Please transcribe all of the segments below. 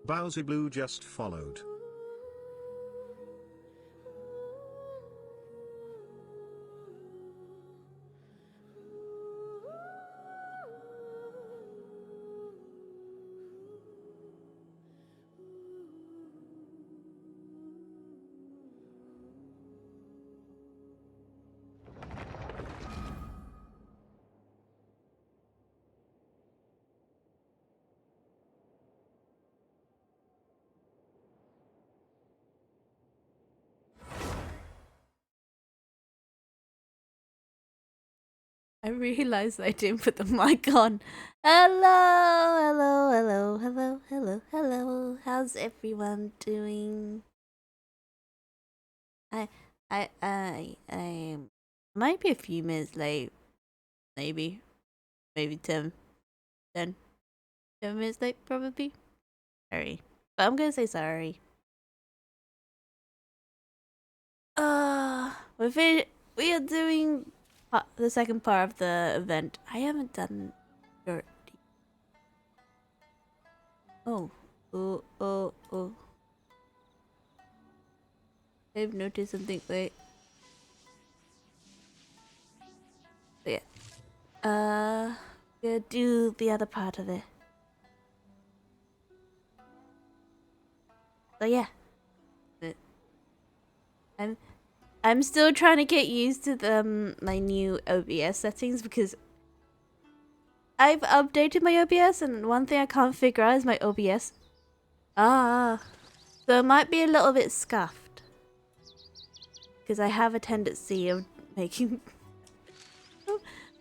Bowsy Blue just followed. I realized I didn't put the mic on. Hello, hello, hello, hello, hello, hello. How's everyone doing? I might be a few minutes late. Maybe 10 minutes late, probably. Sorry. But I'm gonna say sorry. We are doing the second part of the event. I haven't done your... Oh. I've noticed something. Wait. Oh, yeah. Gonna do the other part of it. So yeah. I'm still trying to get used to my new OBS settings because I've updated my OBS and one thing I can't figure out is my OBS. So it might be a little bit scuffed because I have a tendency of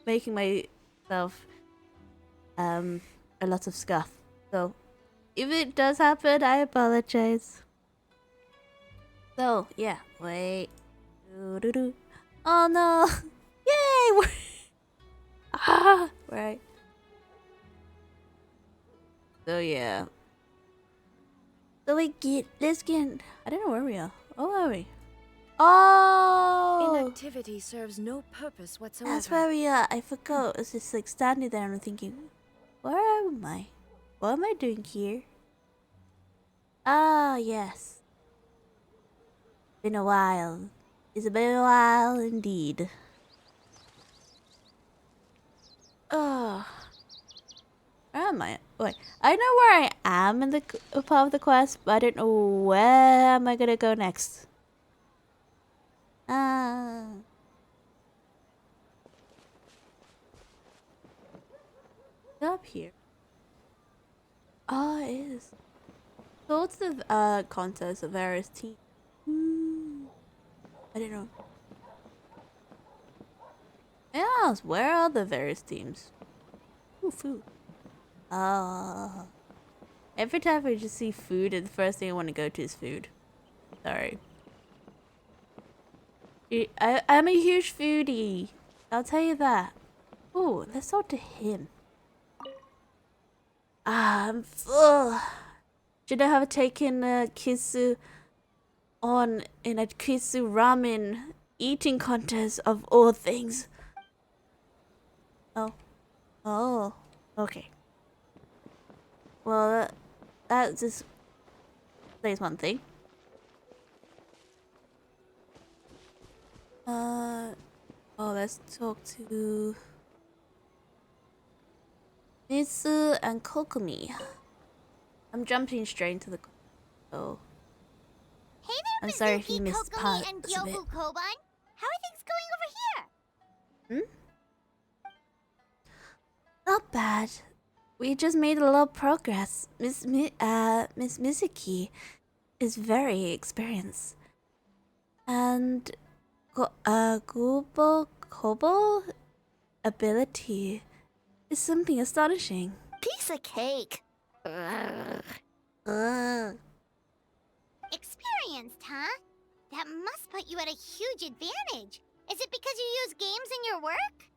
making myself a lot of scuff. So if it does happen, I apologize. So yeah, wait. Oh no! Yay! Right. So yeah. So let's get. I don't know where we are. Oh, where are we? Oh! Inactivity serves no purpose whatsoever. That's where we are. I forgot. I was just like standing there and I'm thinking, where am I? What am I doing here? Ah, yes. Been a while. It's been a while indeed. Oh. Where am I? Wait, I know where I am in the part of the quest, but I don't know where am I gonna go next. Up here. Oh, it is. So what's the contest of various teams? I don't know. Yes, where are the various teams? Ooh, food. Every time I just see food, the first thing I want to go to is food. Sorry. I'm a huge foodie. I'll tell you that. Ooh, let's talk to him. I'm full. Should I have taken Kisu on in a Kisu ramen eating contest of all things? Oh, okay. Well, that just says one thing. Let's talk to Mitsu and Kokumi. I'm jumping straight into the... Oh. Hey there, I'm sorry if you missed parts and of it. Gyoku Koban. How are things going over here? Not bad. We just made a lot of progress. Miss Mizuki is very experienced. And Kobo ability is something astonishing. Piece of cake. Experienced, huh? That must put you at a huge advantage. Is it because you use games in your work?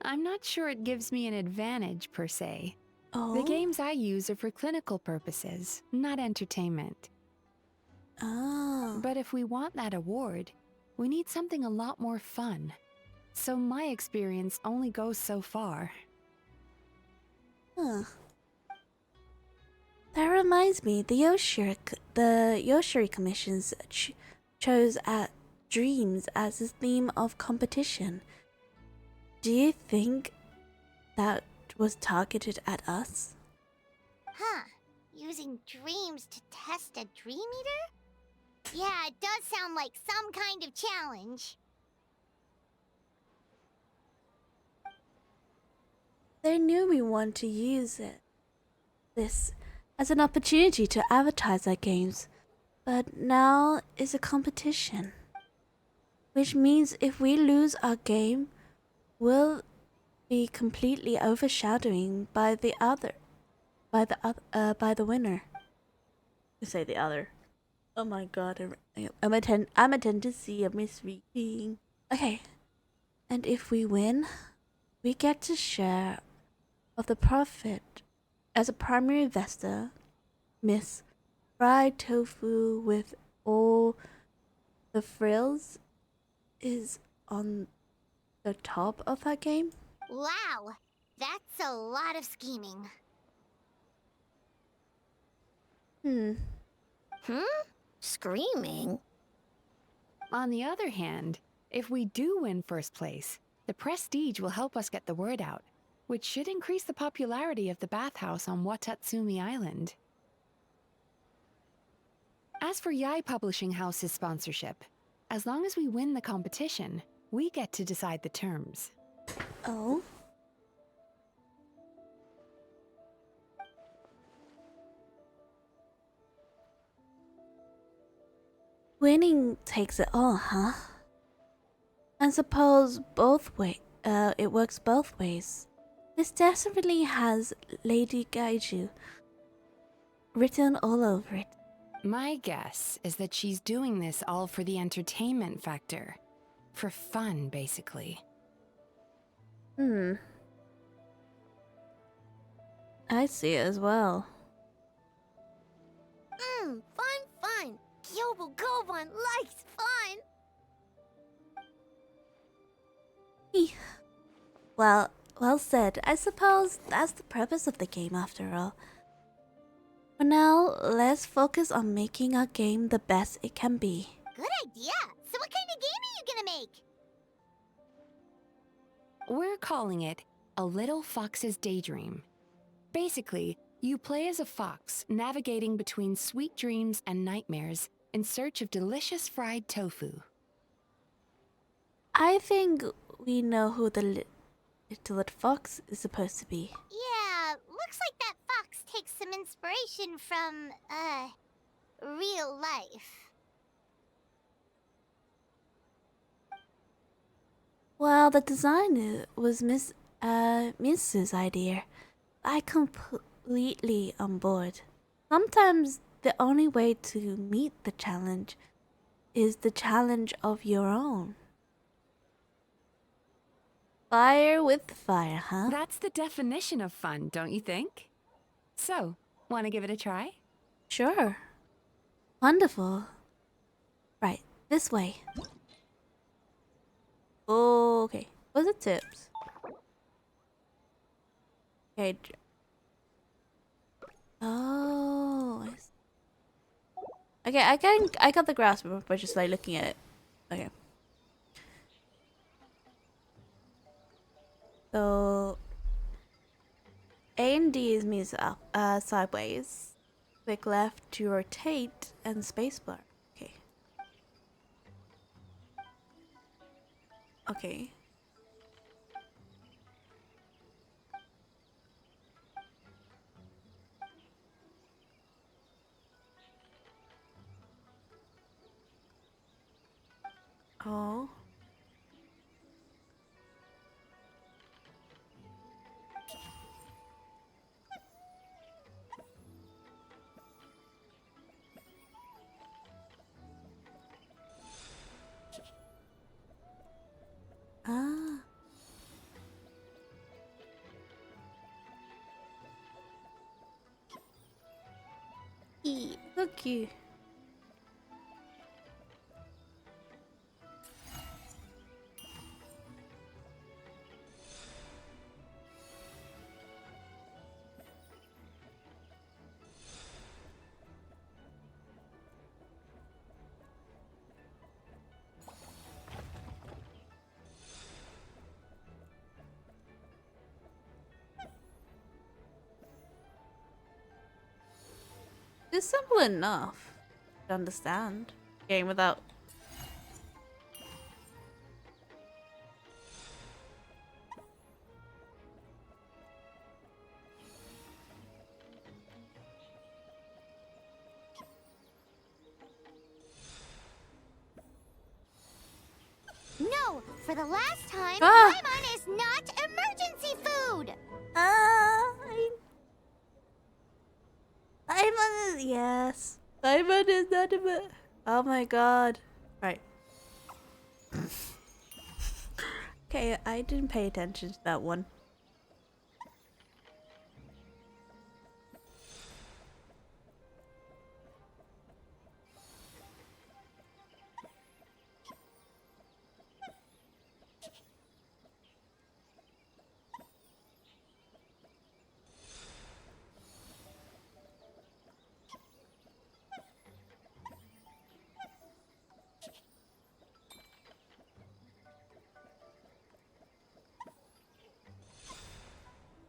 I'm not sure it gives me an advantage per se. Oh. The games I use are for clinical purposes, not entertainment. Oh. But if we want that award, we need something a lot more fun. So my experience only goes so far. Huh. That reminds me, the Yoshiri Commissions chose at dreams as the theme of competition. Do you think that was targeted at us? Huh. Using dreams to test a dream eater? Yeah, it does sound like some kind of challenge. They knew we wanted to use this as an opportunity to advertise our games, but now it's a competition. Which means if we lose our game, we'll be completely overshadowing by the winner. I say the other. Oh my god, I'm a tendency of misreading. Okay, and if we win, we get to share of the profit. As a primary investor, Miss Fried Tofu with all the frills is on the top of that game. Wow, that's a lot of scheming. Hmm. Screaming? On the other hand, if we do win first place, the prestige will help us get the word out, which should increase the popularity of the bathhouse on Watatsumi Island. As for Yai Publishing House's sponsorship, as long as we win the competition, we get to decide the terms. Oh. Winning takes it all, huh? I suppose it works both ways. This definitely has Lady Gaiju written all over it. My guess is that she's doing this all for the entertainment factor. For fun, basically. I see it as well. Fun. Kyobo Goban likes fun. Well said. I suppose that's the purpose of the game after all. For now, let's focus on making our game the best it can be. Good idea. So what kind of game are you gonna make? We're calling it A Little Fox's Daydream. Basically, you play as a fox navigating between sweet dreams and nightmares in search of delicious fried tofu. I think we know who the little fox is supposed to be. Yeah, looks like that fox takes some inspiration from, real life. Well, the design was Mrs. idea. I completely on board. Sometimes the only way to meet the challenge is the challenge of your own. Fire with fire, huh? That's the definition of fun, don't you think? So, want to give it a try? Sure. Wonderful. Right, this way. Okay, what's the tips? Okay. Oh, I see. Okay, I got the grasp by just like looking at it. Okay. So A and D is means up, sideways. Click left to rotate and spacebar. Okay. Okay. Oh. Ah. So cute. It's simple enough to understand. Game without. No, for the last time, Ah! Paimon is not emergency food! Simon is yes. Simon is not a bit. Oh my god. Right. Okay, I didn't pay attention to that one.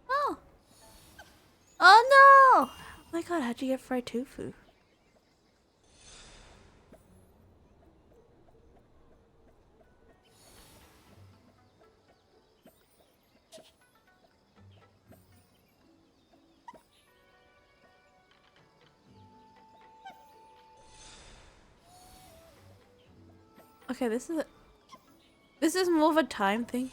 Oh. Oh no! Oh my god, how'd you get fried tofu? Okay, this is more of a time thing.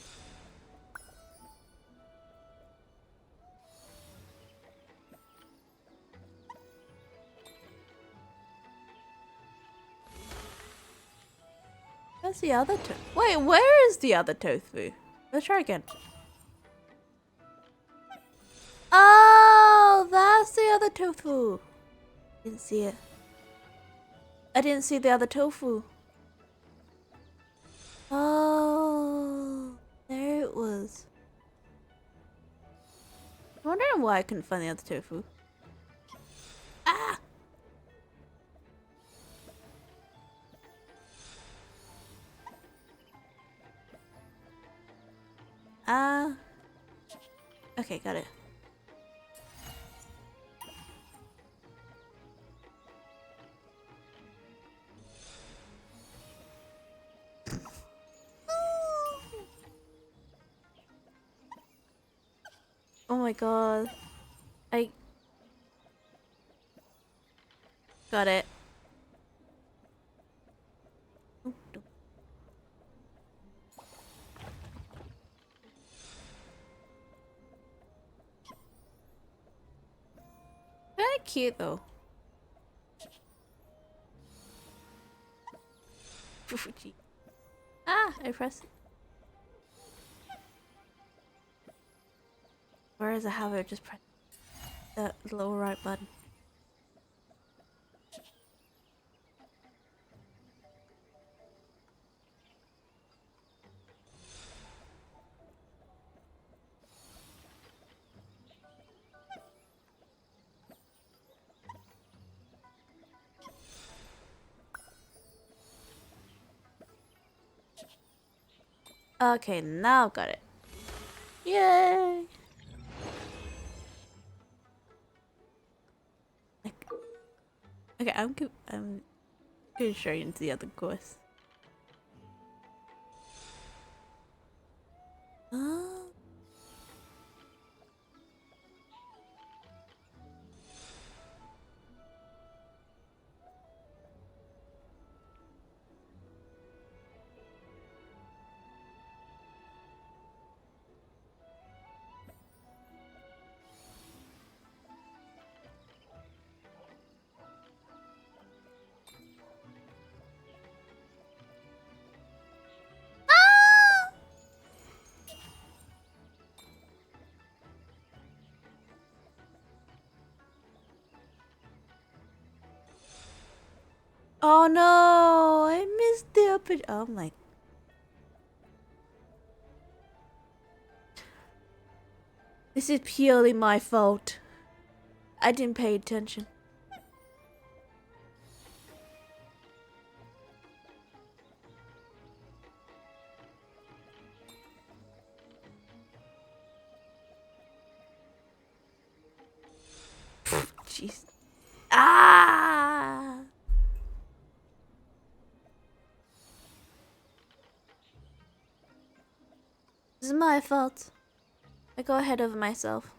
Where's the other tofu? Wait, where is the other tofu? Let's try again. Oh, that's the other tofu. Didn't see it. I didn't see the other tofu. Oh, there it was. I'm wondering why I couldn't find the other tofu. Ah! Ah. Okay, got it. Oh my god. I got it. Very cute though. Ah, I pressed it. Whereas I have it, just press the lower right button. Okay, now I've got it. Yay! Okay, I'm going straight into the other course. Oh. Ah! Oh no! I missed the upper. Oh my. This is purely my fault. I didn't pay attention. Jeez. Ah! This is my fault. I go ahead of myself.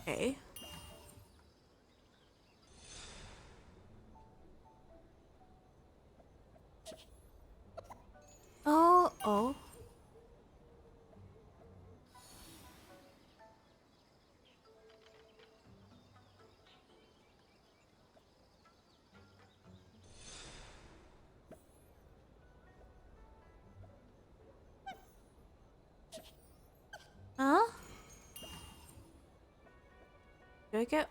Okay. Oh. Huh? Do I get...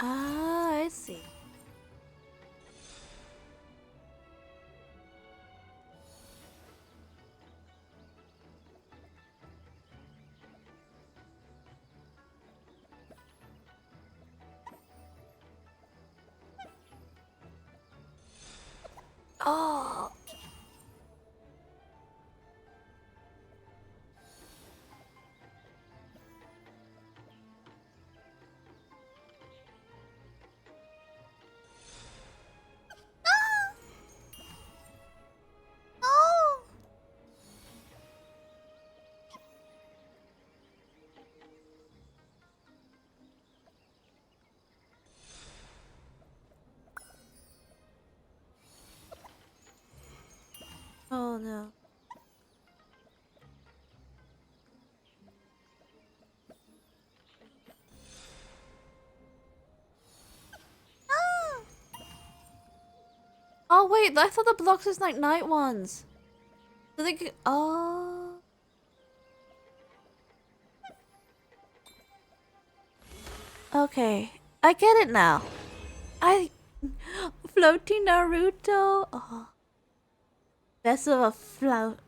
Ah, I see. Oh. Oh. Oh no. Ah. Oh wait, I thought the blocks was like night ones. So they could... Oh. Okay, I get it now. I... Floating Naruto. Oh. Best of a float.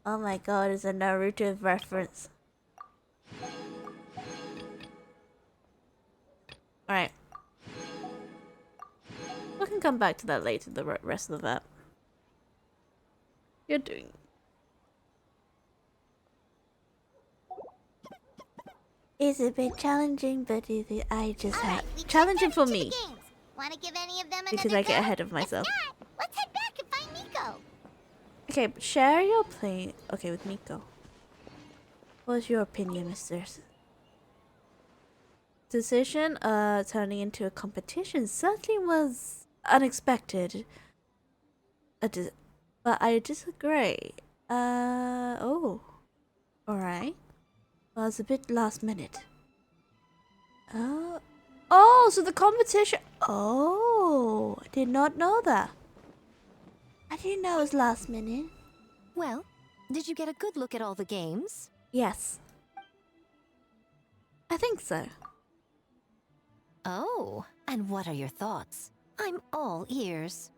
Oh my god, it's a Naruto reference. Alright. We can come back to that later, the rest of that. You're doing... It's a bit challenging, but I just had... Challenging for me. Wanna give any of them Because another I get go? ahead of myself. If not, let's head back and find Nico. Okay, but share your play... Okay, with Nico. What's your opinion, misters? Decision, turning into a competition certainly was unexpected. But I disagree. Oh. Alright. Well, it's a bit last minute. Oh, so the competition... Oh, I did not know that. I didn't know it was last minute. Well, did you get a good look at all the games? Yes. I think so. Oh, and what are your thoughts? I'm all ears.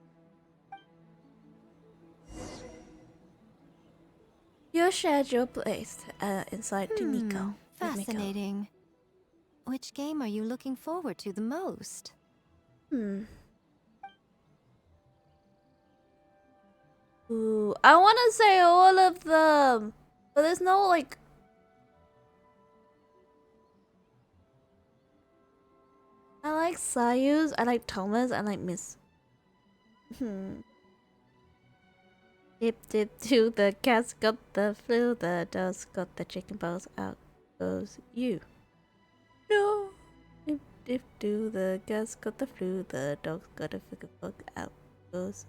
You shared your place inside to Nico. with Nico. Fascinating. Which game are you looking forward to the most? Ooh, I want to say all of them, but there's no like. I like Sayu's, I like Thomas, I like Miss. Dip dip to the cat's got the flu, the dog's got the chicken balls, out goes you. No. Dip dip to the cat's got the flu, the dog's got a chicken bug, out goes.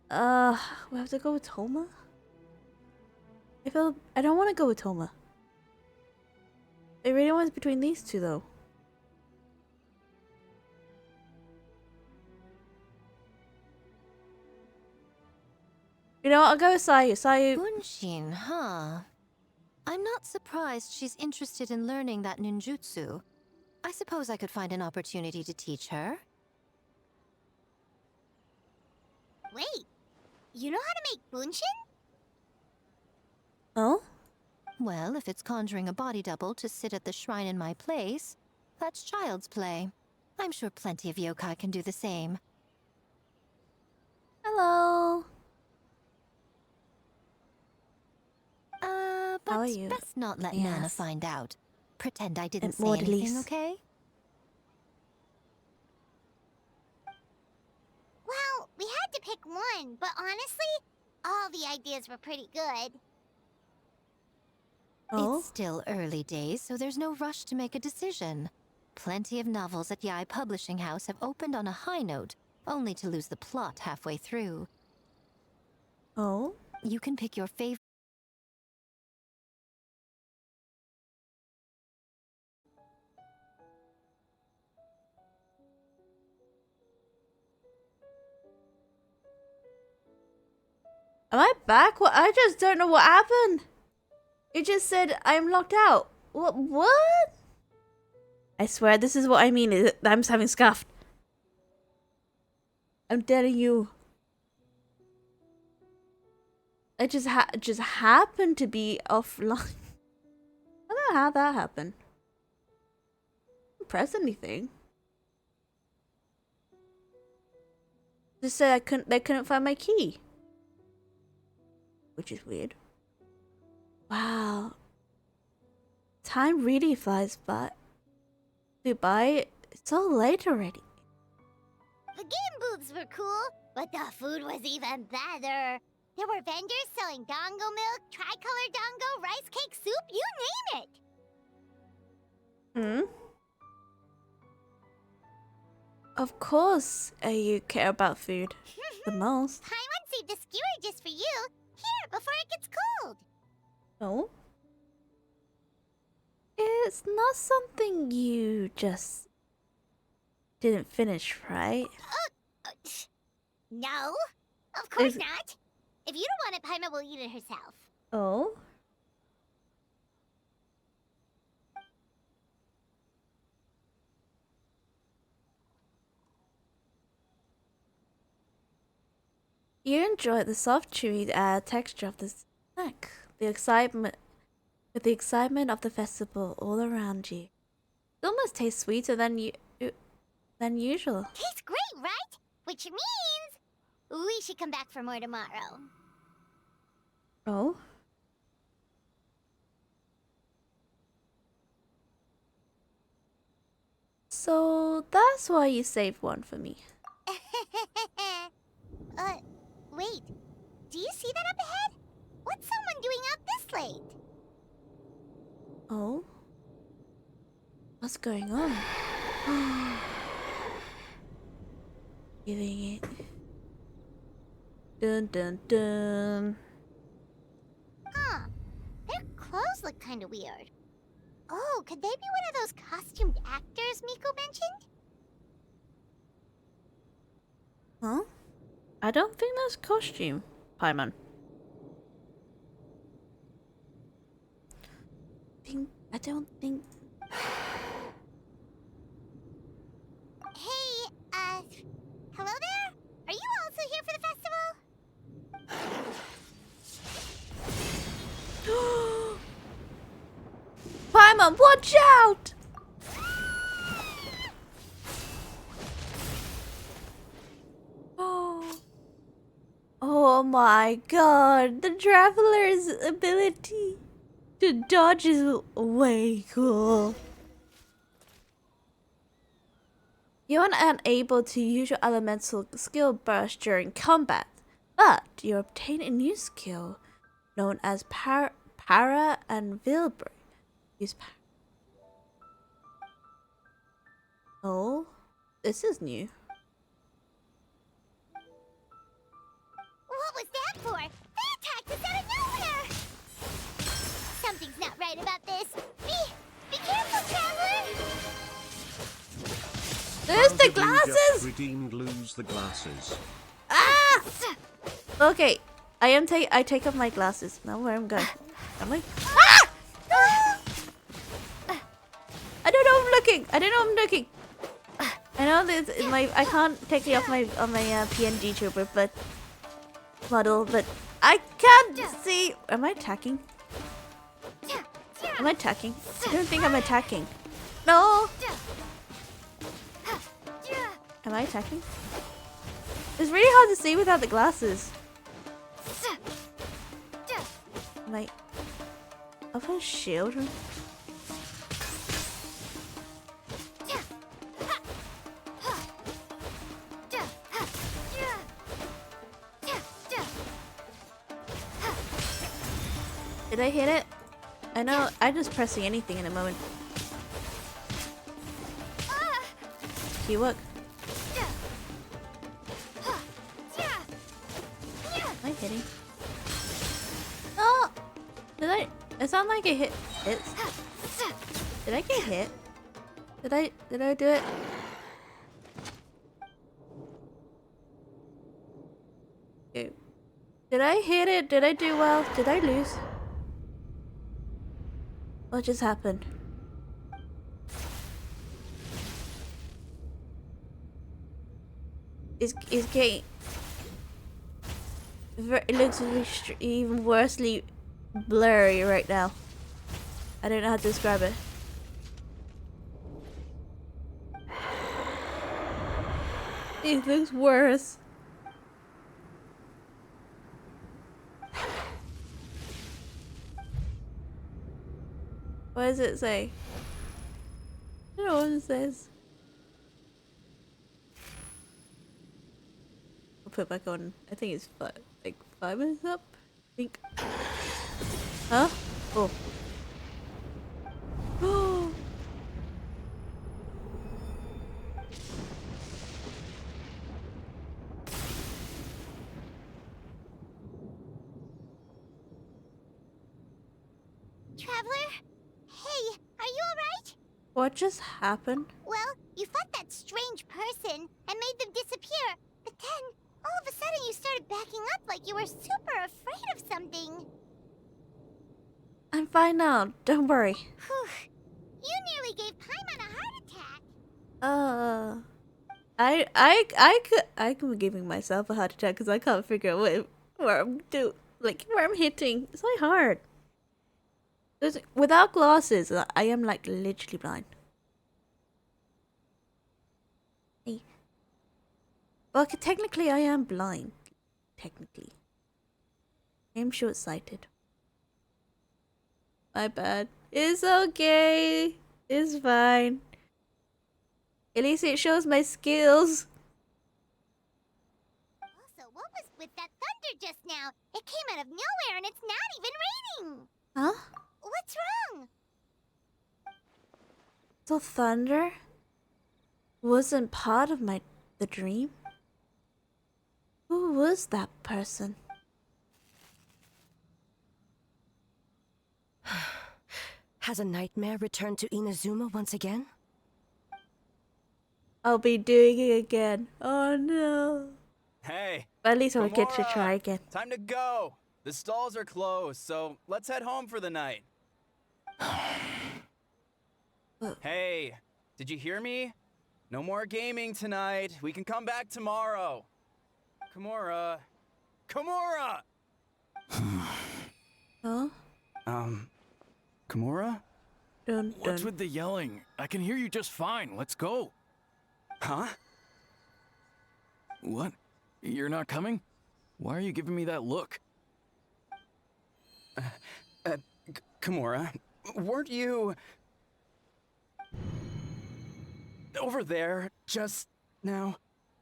We have to go with Toma? I don't want to go with Toma. I really want between these two though. You know what? I'll go with Sayu. Sayu. Bunshin, huh? I'm not surprised she's interested in learning that ninjutsu. I suppose I could find an opportunity to teach her. Wait, you know how to make bunshin? Oh? Well, if it's conjuring a body double to sit at the shrine in my place, that's child's play. I'm sure plenty of yokai can do the same. Hello. But How are you? best not let Nana Yes. find out. Pretend I didn't And say more anything, Elise. okay? Well, we had to pick one, but honestly, all the ideas were pretty good. Oh? It's still early days, so there's no rush to make a decision. Plenty of novels at Yai Publishing House have opened on a high note, only to lose the plot halfway through. Oh? You can pick your favorite. Am I back? What? I just don't know what happened. It just said I'm locked out. What? I swear this is what I mean. I'm just having scuffed. I'm telling you. I just happened to be offline. I don't know how that happened. Didn't press anything. Just said they couldn't find my key. Which is weird. Wow. Time really flies by. Dubai, it's so late already. The game booths were cool, but the food was even better. There were vendors selling dango milk, tricolor dango, rice cake soup, you name it. Hmm? Of course, you care about food the most. Paimon saved a skewer just for you. Here, before it gets cold. No? It's not something you just didn't finish, right? No, of course Is- not. If you don't want it, Paimon will eat it herself. Oh? You enjoy the soft, chewy texture of the snack, the excitement of the festival all around you. It almost tastes sweeter than usual. Tastes great, right? Which means we should come back for more tomorrow. Oh? So that's why you saved one for me. Wait. Do you see that up ahead? What's someone doing out this late? Oh? What's going on? Giving it. Dun dun dun. Huh. Their clothes look kind of weird. Oh, could they be one of those costumed actors Miko mentioned? Huh? I don't think that's costume, Paimon. I don't think. Hey, hello there? Are you also here for the festival? Paimon, watch out! Oh my god, the traveler's ability to dodge is way cool. You're unable to use your elemental skill burst during combat, but you obtain a new skill known as Para and Vilbur. Use Oh, this is new. What was that for? They attacked us out of nowhere! Something's not right about this. Be careful, traveler! There's the How did we just glasses! redeemed lose the glasses. Ah! Okay, I take off my glasses. Now where I'm going. Am I? Ah! Ah! I don't know I'm looking. I don't know I'm looking. I know this is my. I can't take it off my PNG trooper, but model, but I can't see. Am I attacking? Am I attacking? I don't think I'm attacking. No. Am I attacking? It's really hard to see without the glasses. Am I up a shield? Did I hit it? I know, I'm just pressing anything in a moment. See what? Am I hitting? Oh! Did I? It sounded like it hit. Did I get hit? Did I do it? Okay. Did I hit it? Did I do well? Did I lose? What just happened? It's getting... It looks even worsely blurry right now. I don't know how to describe it. It looks worse. What does it say? I don't know what it says. I'll put it back on. I think it's like 5 minutes up. I think. Huh? Oh. Oh. Traveler? Hey, are you alright? What just happened? Well, you fought that strange person and made them disappear, but then, all of a sudden you started backing up like you were super afraid of something. I'm fine now. Don't worry. Whew. You nearly gave Paimon a heart attack. I could be giving myself a heart attack because I can't figure out where I'm where I'm hitting. It's like hard. Without glasses, I am like literally blind. Hey. Well, technically I am blind. Technically. I am short-sighted. My bad. It's okay. It's fine. At least it shows my skills. Also, what was with that thunder just now? It came out of nowhere and it's not even raining. Huh? What's wrong? The thunder wasn't part of the dream? Who was that person? Has a nightmare returned to Inazuma once again? I'll be doing it again. Oh no. Hey, But at least I'll get to Gamora, try again. time to go. The stalls are closed, so let's head home for the night. Hey, did you hear me? No more gaming tonight. We can come back tomorrow. Gamora. Gamora! Huh? Gamora? Dun, What's dun. with the yelling? I can hear you just fine. Let's go. Huh? What? You're not coming? Why are you giving me that look? Gamora, weren't you over there just now?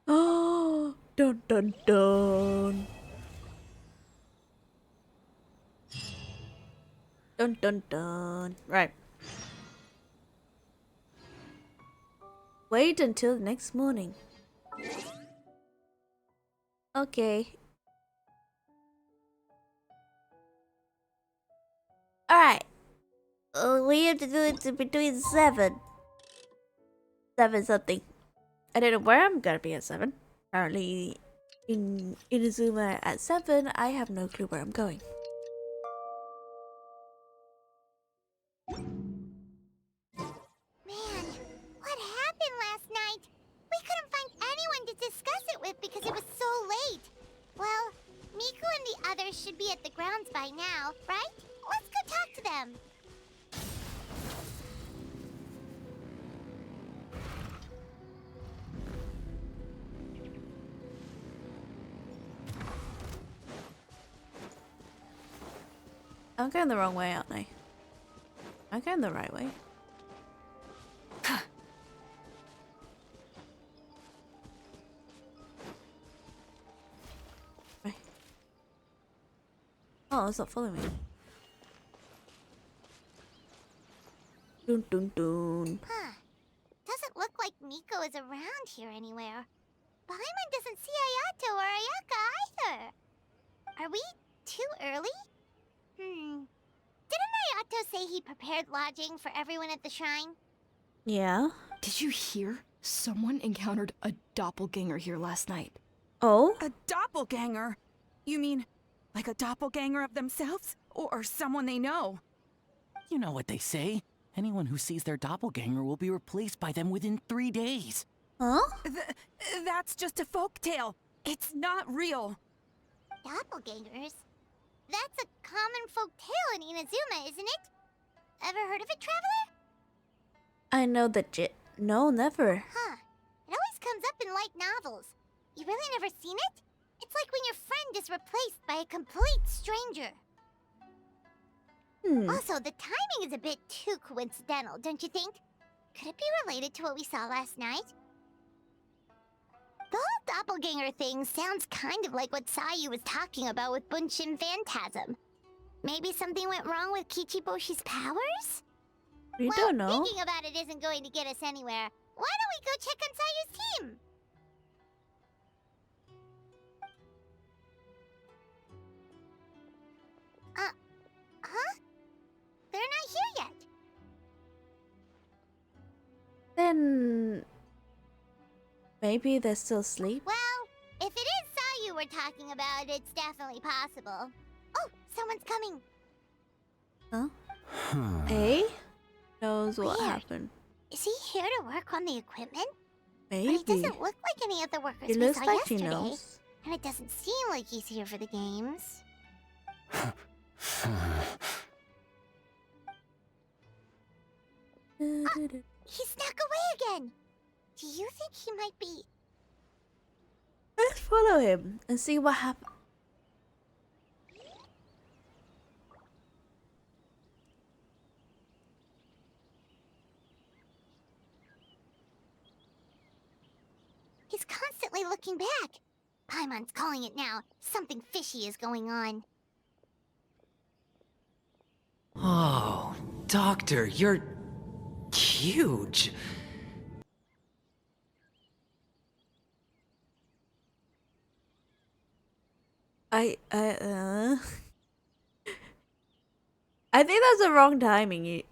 Oh, dun dun dun. Dun dun dun. Right. Wait until the next morning. Okay. Alright. We have to do it between 7 something. I don't know where I'm gonna be at 7. Apparently in Inazuma at 7, I have no clue where I'm going. Man, what happened last night? We couldn't find anyone to discuss it with because it was so late. Well, Miku and the others should be at the grounds by now, right? Let's go talk to them. I'm going the wrong way, aren't I? I'm going the right way. Right. Oh, it's not following me. Dun dun dun. Huh. Doesn't look like Miko is around here anywhere. Paimon doesn't see Ayato or Ayaka either. Are we too early? Didn't Ayato say he prepared lodging for everyone at the shrine? Yeah. Did you hear? Someone encountered a doppelganger here last night. Oh? A doppelganger? You mean like a doppelganger of themselves? Or someone they know? You know what they say. Anyone who sees their doppelganger will be replaced by them within 3 days. Huh? That's just a folktale. It's not real. Doppelgangers? That's a common folk tale in Inazuma, isn't it? Ever heard of it, Traveler? I know that No, never. Huh. It always comes up in light novels. You really never seen it? It's like when your friend is replaced by a complete stranger. Also, the timing is a bit too coincidental, don't you think? Could it be related to what we saw last night? The whole doppelganger thing sounds kind of like what Sayu was talking about with Bunshin Phantasm. Maybe something went wrong with Kichiboshi's powers? We Well, don't know. thinking about it isn't going to get us anywhere. Why don't we go check on Sayu's team? Huh? They're not here yet. Then maybe they're still asleep. Well, if it is Sayu we're talking about, it's definitely possible. Oh, someone's coming. Huh? A knows what Weird. happened. Is he here to work on the equipment? Maybe. But he doesn't look like any of the workers It we looks saw like he yesterday. knows. And it doesn't seem like he's here for the games. He snuck away again. Do you think he might be... Let's follow him and see what happens. He's constantly looking back. Paimon's calling it now. Something fishy is going on. Oh, Doctor, you're huge. I think that's the wrong timing.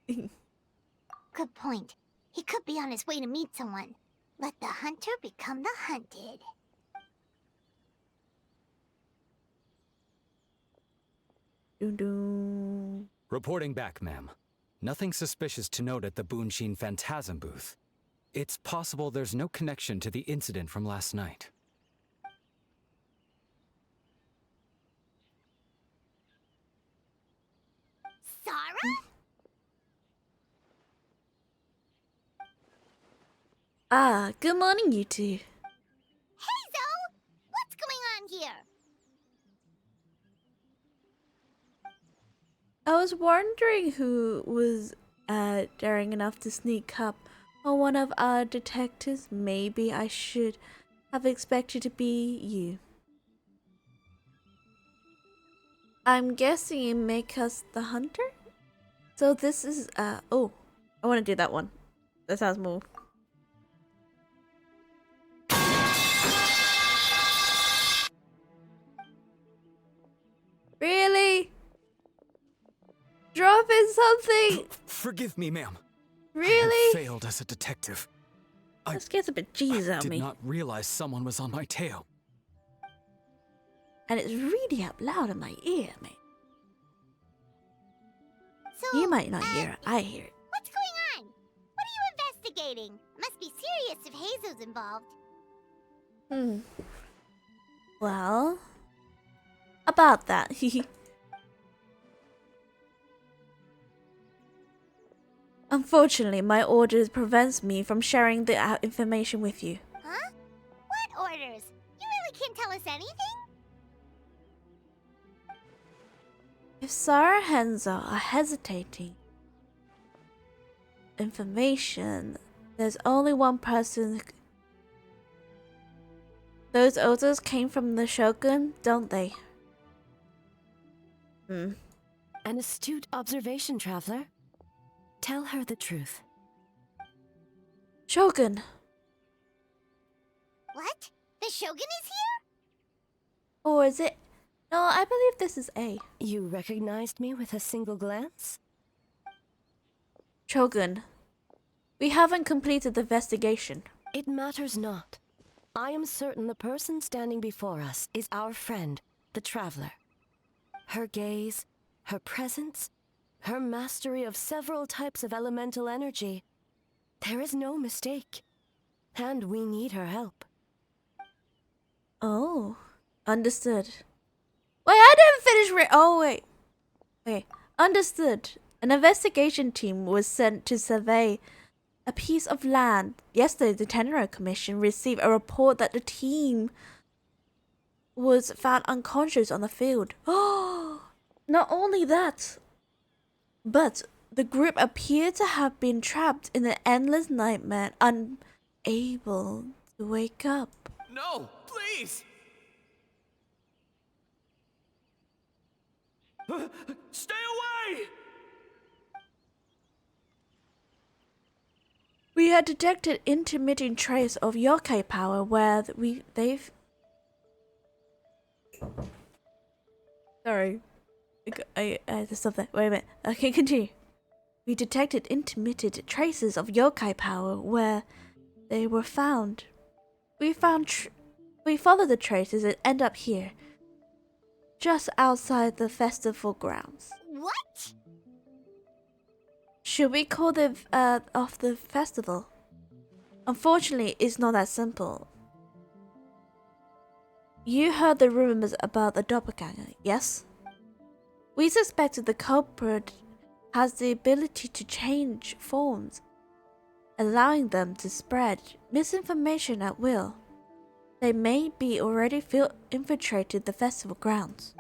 Good point. He could be on his way to meet someone. Let the hunter become the hunted. Dun dun. Reporting back, ma'am. Nothing suspicious to note at the Bunshin Phantasm booth. It's possible there's no connection to the incident from last night. Sarah? Ah, good morning, you two. Hey, Zoe! What's going on here? I was wondering who was daring enough to sneak up on one of our detectives. Maybe I should have expected to be you. I'm guessing you make us the hunter? So this is, oh, I want to do that one. That sounds more. Really? Drop in something? Forgive me, ma'am. I Really? have failed as a detective. That scares a bit Jesus out of did me. not realize someone was on my tail. And it's really out loud in my ear, mate. So, You might not hear it, I hear it. What's going on? What are you investigating? Must be serious if Hazo's involved. Well, about that. Unfortunately, my orders prevents me from sharing the information with you. Huh? What orders? You really can't tell us anything? If Sarah Henzel are hesitating information, there's only one person. Those orders came from the Shogun, don't they? An astute observation, traveler. Tell her the truth. Shogun! What? The Shogun is here? Or is it? No, I believe this is A. You recognized me with a single glance? Shogun, we haven't completed the investigation. It matters not. I am certain the person standing before us is our friend, the traveler. Her gaze, her presence, her mastery of several types of elemental energy. There is no mistake. And we need her help. Oh, understood. Wait, I didn't finish oh, wait. Okay, understood. An investigation team was sent to survey a piece of land. Yesterday, the Tenero Commission received a report that the team was found unconscious on the field. Oh, not only that, but the group appeared to have been trapped in an endless nightmare, unable to wake up. No, please! Stay away! We had detected intermittent trace of yokai power where they've. Sorry, I had to stop there. Wait a minute. Okay, continue. We detected intermittent traces of yokai power where they were found. We followed the traces and end up here, just outside the festival grounds. What? Should we call the off the festival? Unfortunately, it's not that simple. You heard the rumors about the doppelganger, yes? We suspected the culprit has the ability to change forms, allowing them to spread misinformation at will. They may be already infiltrated the festival grounds.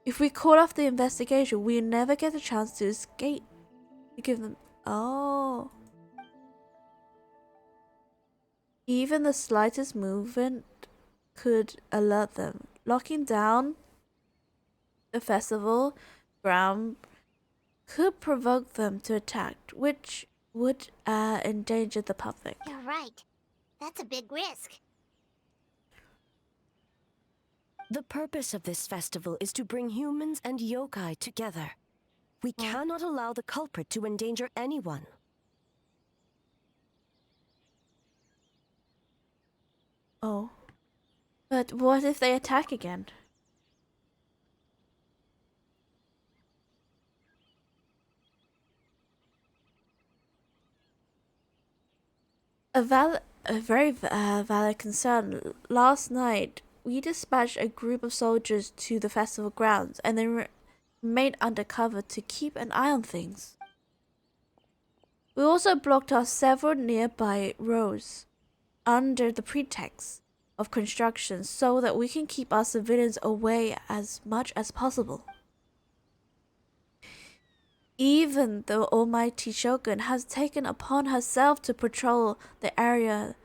If we call off the investigation, we'll never get a chance to escape. To give them. Oh. Even the slightest movement could alert them. Locking down the festival ground could provoke them to attack, which would endanger the public. You're right. That's a big risk. The purpose of this festival is to bring humans and yokai together. We cannot allow the culprit to endanger anyone. Oh. But what if they attack again? A very valid concern. Last night, we dispatched a group of soldiers to the festival grounds and then remained undercover to keep an eye on things. We also blocked off several nearby roads under the pretext of construction so that we can keep our civilians away as much as possible. Even the almighty Shogun has taken upon herself to patrol the area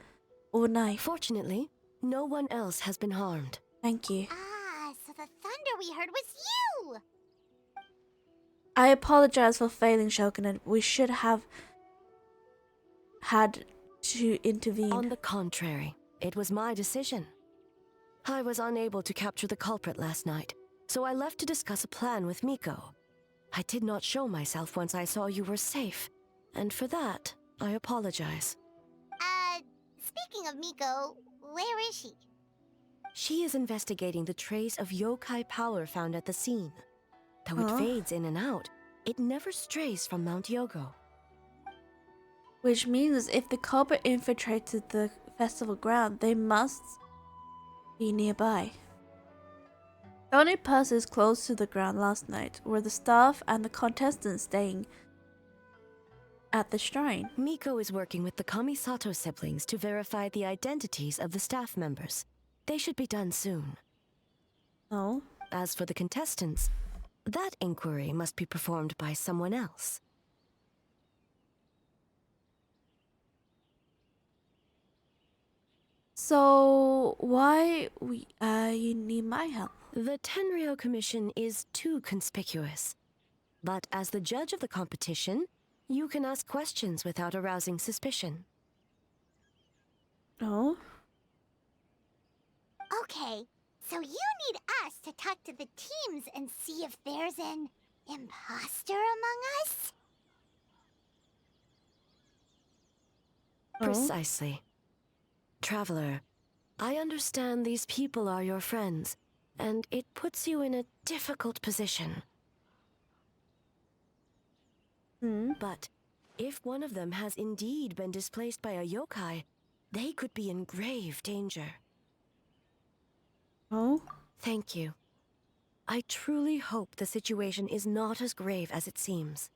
all night. Fortunately, no one else has been harmed. Thank you. Ah, so the thunder we heard was you! I apologize for failing, Shogun, and we should have had to intervene. On the contrary, it was my decision. I was unable to capture the culprit last night, so I left to discuss a plan with Miko. I did not show myself once I saw you were safe, and for that, I apologize. Speaking of Miko, where is she? She is investigating the trace of yokai power found at the scene. Though it fades in and out, it never strays from Mount Yogo. Which means if the culprit infiltrated the festival ground, they must be nearby. The only persons close to the ground last night were the staff and the contestants staying at the shrine. Miko is working with the Kamisato siblings to verify the identities of the staff members. They should be done soon. Oh? As for the contestants, that inquiry must be performed by someone else. So why you need my help? The Tenryo Commission is too conspicuous. But as the judge of the competition, you can ask questions without arousing suspicion. Oh? Okay, so you need us to talk to the teams and see if there's an imposter among us? Precisely. Traveler, I understand these people are your friends, and it puts you in a difficult position. But if one of them has indeed been displaced by a yokai, they could be in grave danger. Oh? Thank you. I truly hope the situation is not as grave as it seems.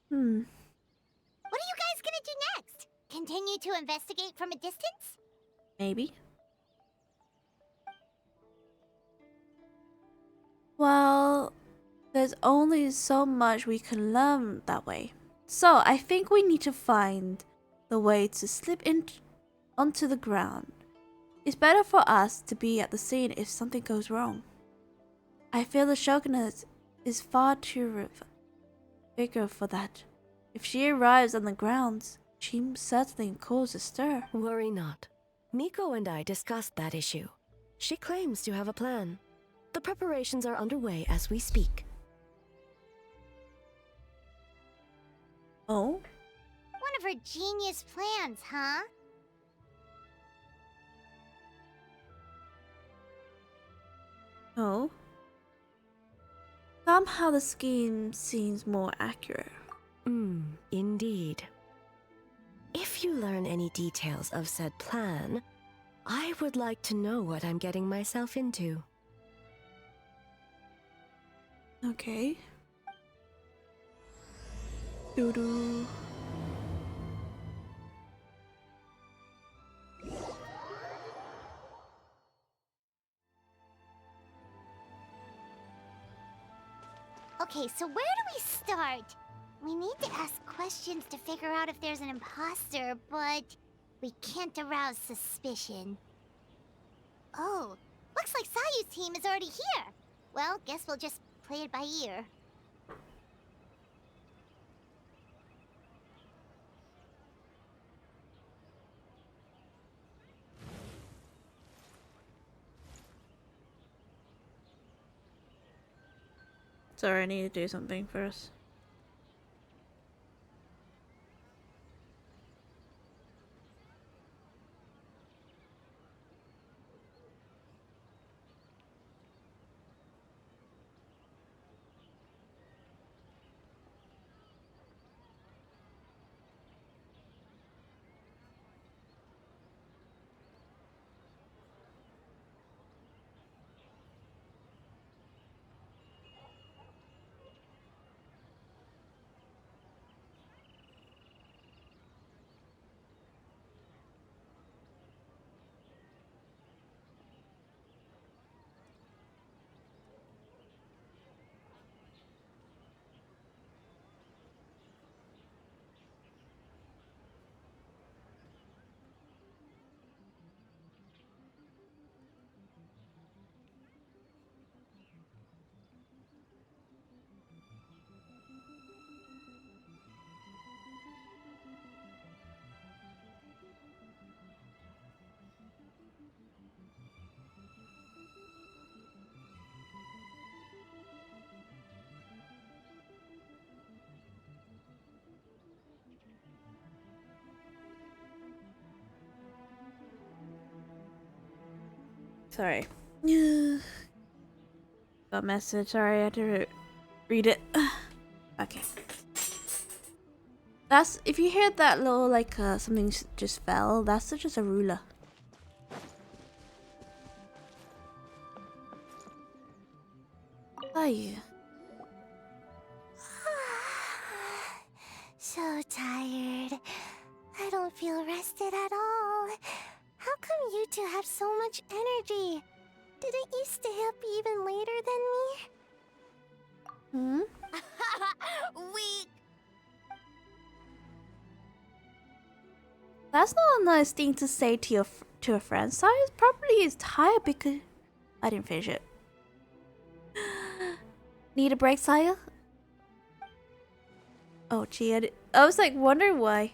What are you guys gonna do next? Continue to investigate from a distance? Maybe. Well, there's only so much we can learn that way. So I think we need to find the way to slip onto the ground. It's better for us to be at the scene if something goes wrong. I feel the shogunate is far too bigger for that. If she arrives on the grounds, she certainly cause a stir. Worry not. Miko and I discussed that issue. She claims to have a plan. The preparations are underway as we speak. Oh? One of her genius plans, huh? Oh? Somehow the scheme seems more accurate. Indeed. If you learn any details of said plan, I would like to know what I'm getting myself into. Okay. Doo-doo. Okay, so where do we start? We need to ask questions to figure out if there's an imposter, but we can't arouse suspicion. Oh, looks like Sayu's team is already here. Well, guess we'll just play it by ear. Sorry, I need to do something first. Sorry. Got a message. Sorry, I had to read it. Okay. That's if you hear that little like something just fell. That's just a ruler. Are you? So tired. I don't feel rested at all. How come you two have so much energy? Didn't you stay up even later than me? Weak. That's not a nice thing to say to a friend. Saya probably is tired because I didn't finish it. Need a break, Saya? Oh, gee, I was like wondering why.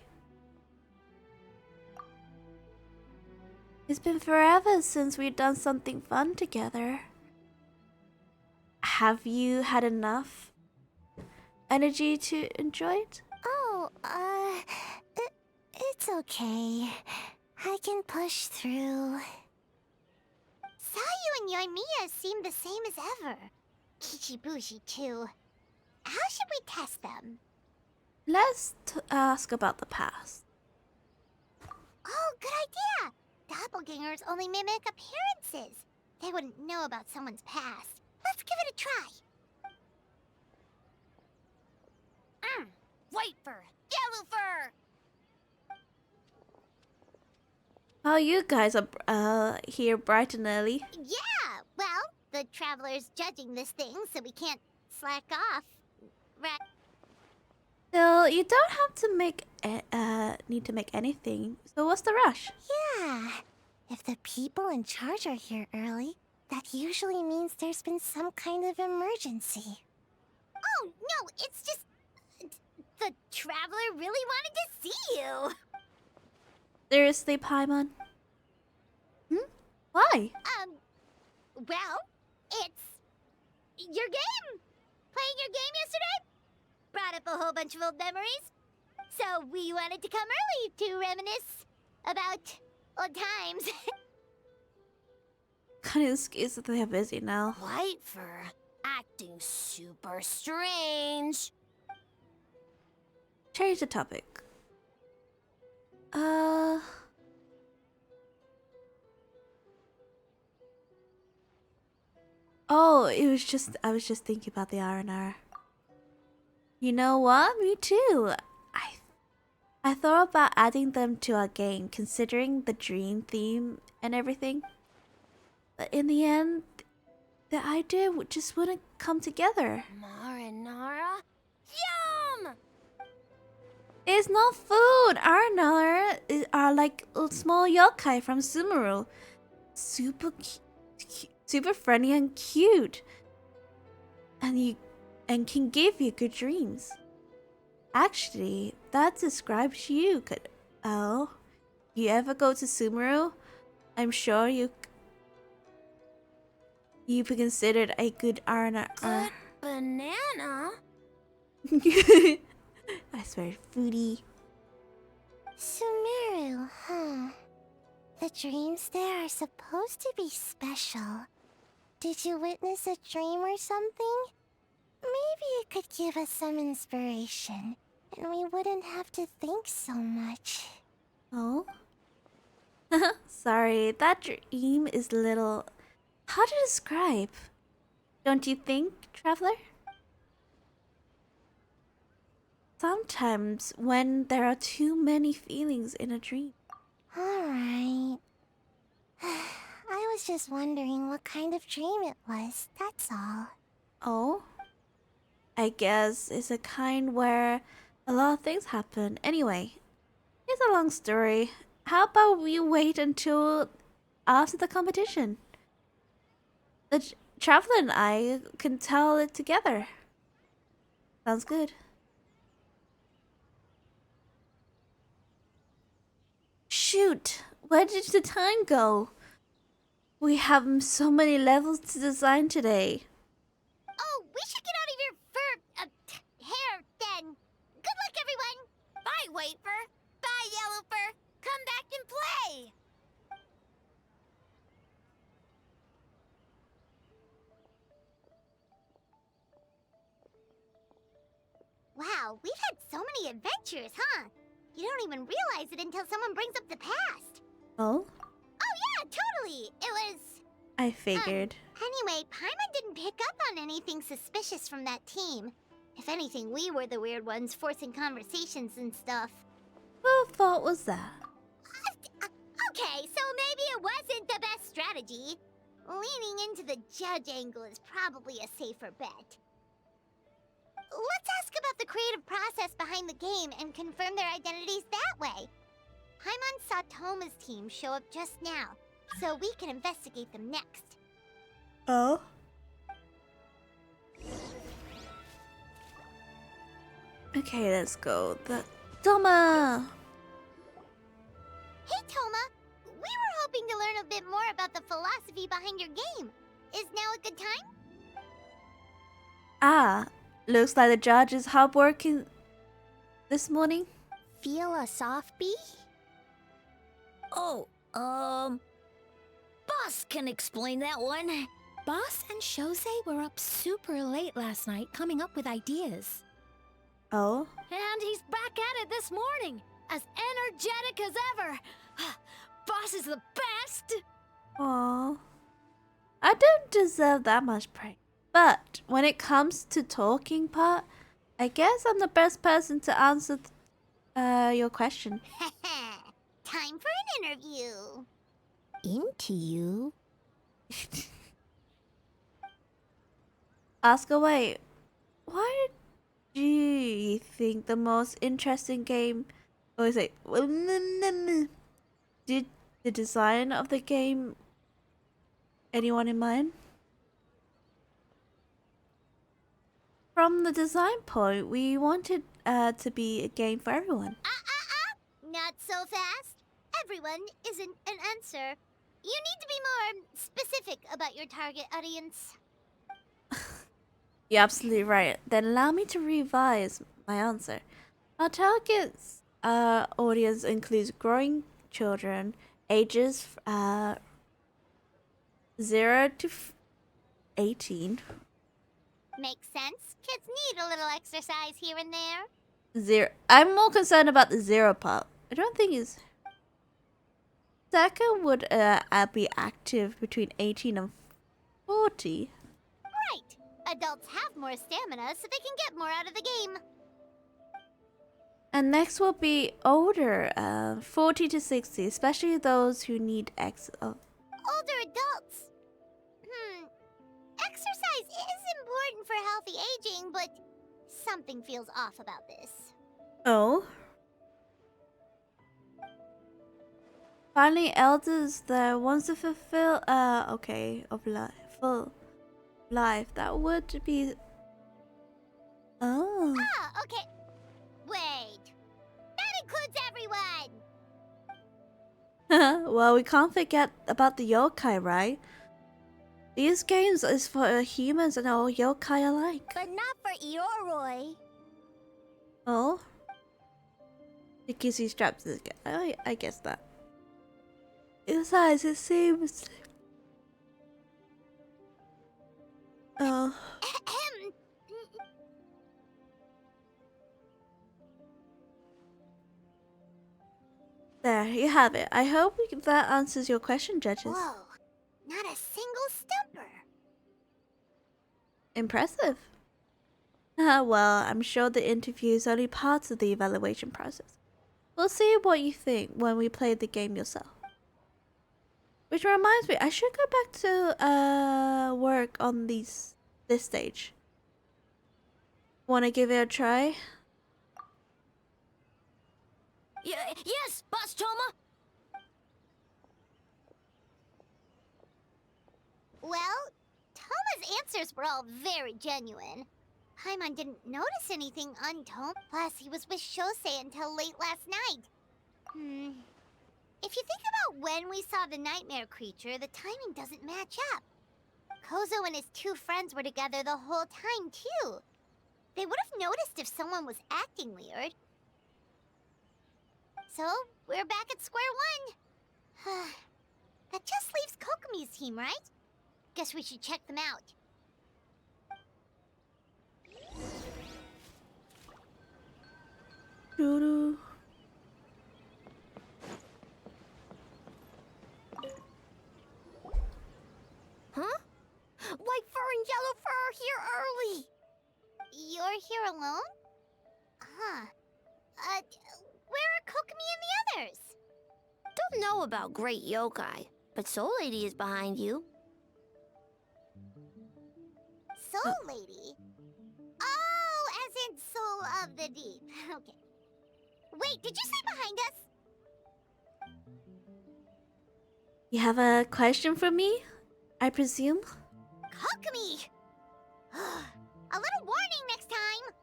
It's been forever since we've done something fun together. Have you had enough energy to enjoy it? Oh, it's okay. I can push through. Sayu and Yoimiya seem the same as ever. Kichibushi too. How should we test them? Let's ask about the past. Oh, good idea! Doppelgangers only mimic appearances. They wouldn't know about someone's past. Let's give it a try. White fur, yellow fur. Oh, you guys are here bright and early. Yeah, well, the Traveler's judging this thing, so we can't slack off. Right? Still, you don't have to need to make anything. So what's the rush? Yeah. If the people in charge are here early, that usually means there's been some kind of emergency. Oh, no, it's just... The Traveler really wanted to see you. Seriously, Paimon? Why? Well, it's... your game! Playing your game yesterday? Brought up a whole bunch of old memories. So we wanted to come early to reminisce about old times. Kind of excuse that they're busy now. White fur, acting super strange. Change the topic. Oh, I was just thinking about the R&R. You know what? Me too. I thought about adding them to our game, considering the dream theme and everything. But in the end, the idea just wouldn't come together. Marinara? Yum! It's not food. R&R are like small yokai from Sumeru. Super friendly and cute. And can give you good dreams. Actually, that describes you. You ever go to Sumeru? I'm sure you'd be considered a good R&R. Good banana? I swear, foodie. Sumeru, huh? The dreams there are supposed to be special. Did you witness a dream or something? Maybe it could give us some inspiration, and we wouldn't have to think so much. Oh? Sorry, that dream is little... How to describe? Don't you think, Traveler? Sometimes when there are too many feelings in a dream. Alright. I was just wondering what kind of dream it was, that's all. Oh? I guess it's a kind where a lot of things happen. Anyway, it's a long story. How about we wait until after the competition? The Traveler and I can tell it together. Sounds good. Shoot, where did the time go? We have so many levels to design today. Oh, we should get out of your fur, hair, then. Good luck, everyone! Bye, White fur. Bye, yellow fur. Come back and play. Wow, we've had so many adventures, huh? You don't even realize it until someone brings up the past. Oh? Oh yeah, totally! It was... I figured. Anyway, Paimon didn't pick up on anything suspicious from that team. If anything, we were the weird ones forcing conversations and stuff. What thought was that? Okay, so maybe it wasn't the best strategy. Leaning into the judge angle is probably a safer bet. Let's ask about the creative process behind the game and confirm their identities that way. Paimon saw Toma's team show up just now, so we can investigate them next. Oh? Okay, let's go. Toma! Hey Toma, we were hoping to learn a bit more about the philosophy behind your game. Is now a good time? Ah, looks like the judge is hard working this morning. Feel a soft bee? Oh, Boss can explain that one. Boss and Shose were up super late last night coming up with ideas. Oh? And he's back at it this morning, as energetic as ever. Boss is the best! Aww. I don't deserve that much praise. But when it comes to talking part, I guess I'm the best person to answer your question. Time for an interview. Into you? Ask away. Why do you think the most interesting game... Or is it... Did the design of the game... Anyone in mind? From the design point, we wanted to be a game for everyone. Not so fast. Everyone isn't an answer. You need to be more specific about your target audience. You're absolutely right. Then allow me to revise my answer. Our target audience includes growing children, ages 0 to 18. Makes sense. Kids need a little exercise here and there. 0. I'm more concerned about the 0 part. I don't think it's... Second would be active between 18 and 40. Right. Adults have more stamina, so they can get more out of the game. And next will be older, 40 to 60, especially those who need Older adults. Exercise is important for healthy aging, but something feels off about this. Oh? Finally, elders that wants to fulfill, full life. That would be... Oh. Ah, okay. Wait. That includes everyone! Well, we can't forget about the yokai, right? These games is for humans and all yokai alike. But not for Ioroi. Oh? It gives you straps again. I guess that. Besides, it seems... Oh. There, you have it. I hope that answers your question, judges. Whoa, not a single stumper. Impressive. Well, I'm sure the interview is only part of the evaluation process. We'll see what you think when we play the game yourself. Which reminds me, I should go back to work on this stage. Wanna give it a try? Yes, Boss Toma! Well, Toma's answers were all very genuine. Paimon didn't notice anything untone, plus he was with Shosei until late last night. If you think about when we saw the nightmare creature, the timing doesn't match up. Kozo and his two friends were together the whole time, too. They would have noticed if someone was acting weird. So, we're back at square one. That just leaves Kokomi's team, right? Guess we should check them out. here alone? Huh. Where are Kokomi and the others? Don't know about Great Yokai, but Soul Lady is behind you. Soul Lady? Oh, as in Soul of the Deep. Okay. Wait, did you say behind us? You have a question for me? I presume? Kokomi! A little warning next time!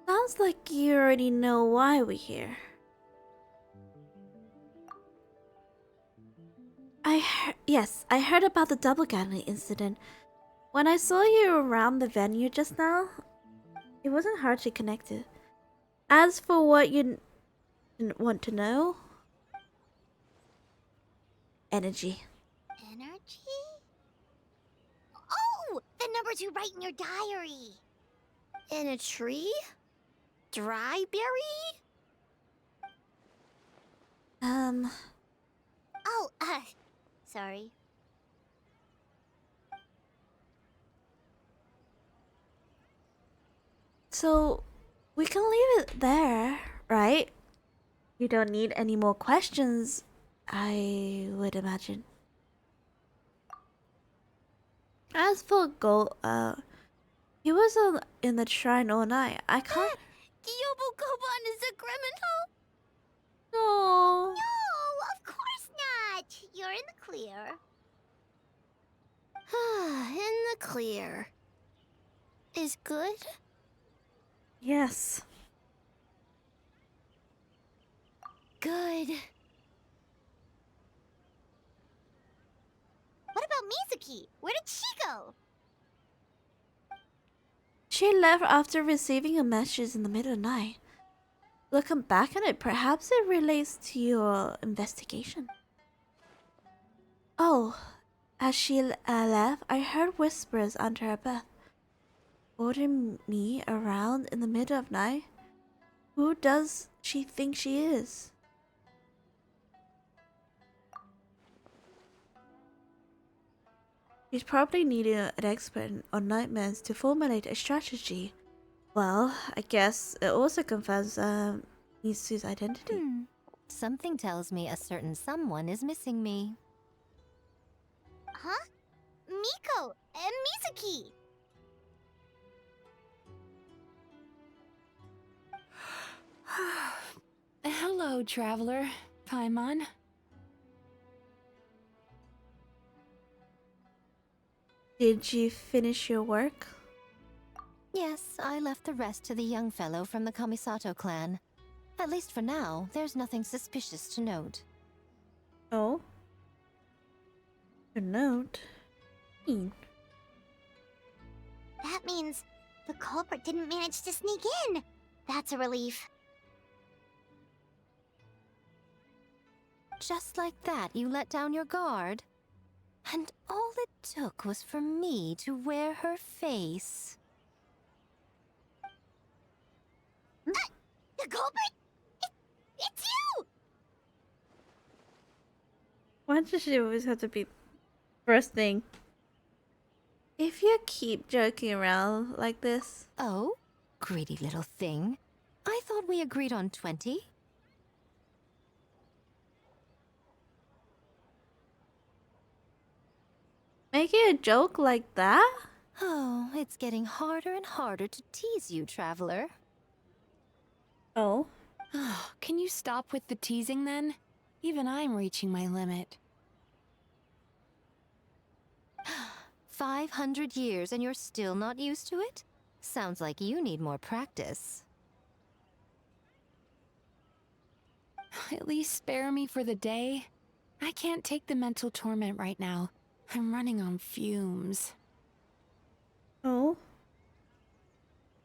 Sounds like you already know why we're here. Yes, I heard about the doppelganger incident. When I saw you around the venue just now, it wasn't hard to connect it. As for what you want to know, energy. Energy? Oh! The numbers you write in your diary! In a tree? Dryberry? Oh, sorry. So, we can leave it there, right? You don't need any more questions, I would imagine. As for he was in the shrine all night. I can't. Yobukoban is a criminal? No. No, of course not! You're in the clear. In the clear. Is good? Yes. Good. What about Mizuki? Where did she go? She left after receiving a message in the middle of the night. Looking back on it, perhaps it relates to your investigation. Oh, as she left, I heard whispers under her breath, ordering me around in the middle of night. Who does she think she is? She's probably needing an expert on nightmares to formulate a strategy. Well, I guess it also confirms Misu's identity. Something tells me a certain someone is missing me. Huh? Miko and Mizuki! Hello, traveler. Paimon. Did you finish your work? Yes, I left the rest to the young fellow from the Kamisato clan. At least for now, there's nothing suspicious to note. Oh? A note? That means the culprit didn't manage to sneak in. That's a relief. Just like that, you let down your guard? And all it took was for me to wear her face. The culprit? It's you! Why does she always have to be first thing? If you keep joking around like this... Oh? Greedy little thing. I thought we agreed on 20. Making a joke like that? Oh, it's getting harder and harder to tease you, traveler. Oh? Can you stop with the teasing then? Even I'm reaching my limit. 500 years and you're still not used to it? Sounds like you need more practice. At least spare me for the day. I can't take the mental torment right now. I'm running on fumes. Oh?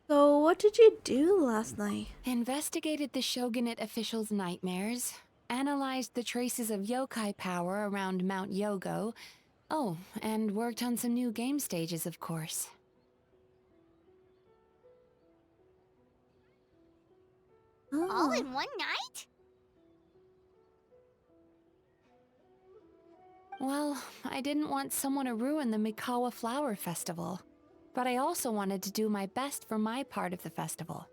So what did you do last night? Investigated the Shogunate officials' nightmares, analyzed the traces of yokai power around Mount Yogo. Oh, and worked on some new game stages, of course. All in one night? Well, I didn't want someone to ruin the Mikawa Flower Festival. But I also wanted to do my best for my part of the festival.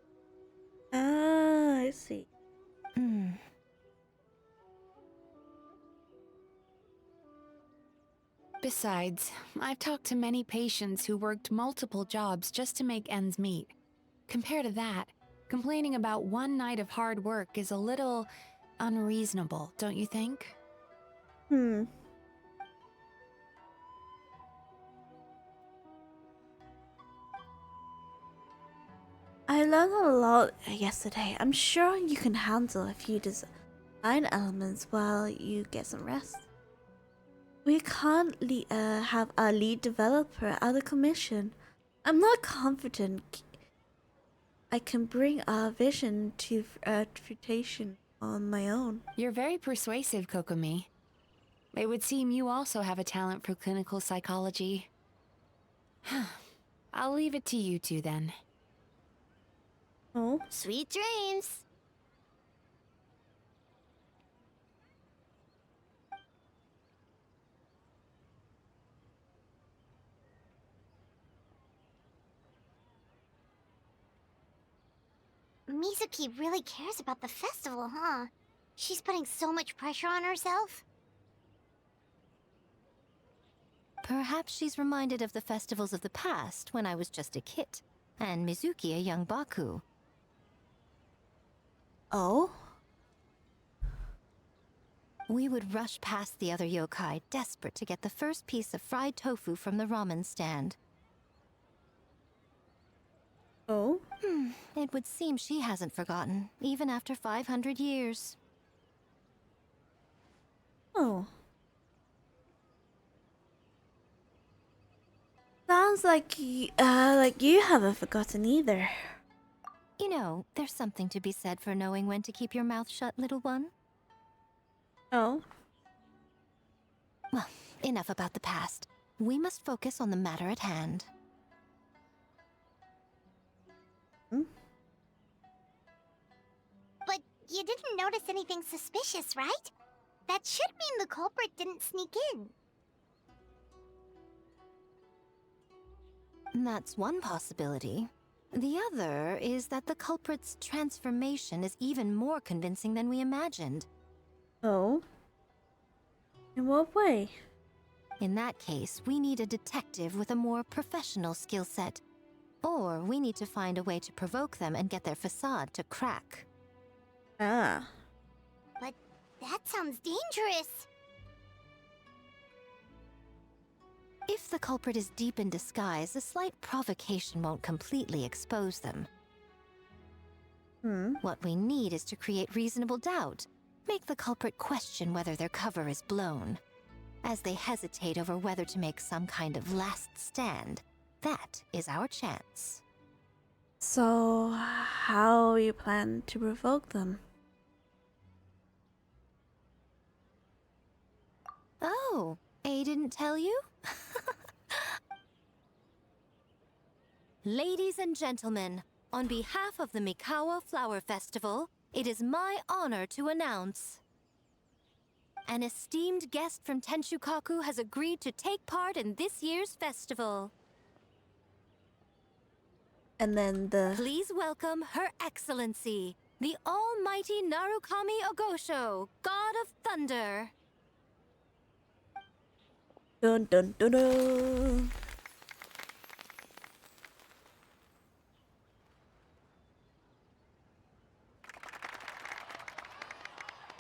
Ah, I see. Besides, I've talked to many patients who worked multiple jobs just to make ends meet. Compared to that, complaining about one night of hard work is a little unreasonable, don't you think? I learned a lot yesterday. I'm sure you can handle a few design elements while you get some rest. We can't have our lead developer out of commission. I'm not confident I can bring our vision to fruition on my own. You're very persuasive, Kokomi. It would seem you also have a talent for clinical psychology. I'll leave it to you two then. Oh? Sweet dreams. Mizuki really cares about the festival, huh? She's putting so much pressure on herself. Perhaps she's reminded of the festivals of the past when I was just a kid, and Mizuki a young Baku. Oh? We would rush past the other yokai, desperate to get the first piece of fried tofu from the ramen stand. Oh? It would seem she hasn't forgotten, even after 500 years. Oh. Sounds like you haven't forgotten either. You know, there's something to be said for knowing when to keep your mouth shut, little one. Oh? Well, enough about the past. We must focus on the matter at hand. But you didn't notice anything suspicious, right? That should mean the culprit didn't sneak in. That's one possibility. The other is that the culprit's transformation is even more convincing than we imagined. Oh? In what way? In that case, we need a detective with a more professional skill set. Or we need to find a way to provoke them and get their facade to crack. Ah. But that sounds dangerous. If the culprit is deep in disguise, a slight provocation won't completely expose them. What we need is to create reasonable doubt. Make the culprit question whether their cover is blown. As they hesitate over whether to make some kind of last stand, that is our chance. So, how you plan to provoke them? Oh, A didn't tell you? Ladies and gentlemen, on behalf of the Mikawa Flower Festival, it is my honor to announce an esteemed guest from Tenshukaku has agreed to take part in this year's festival. And then the... Please welcome Her Excellency, the Almighty Narukami Ogosho, God of Thunder. Dun dun dun dun.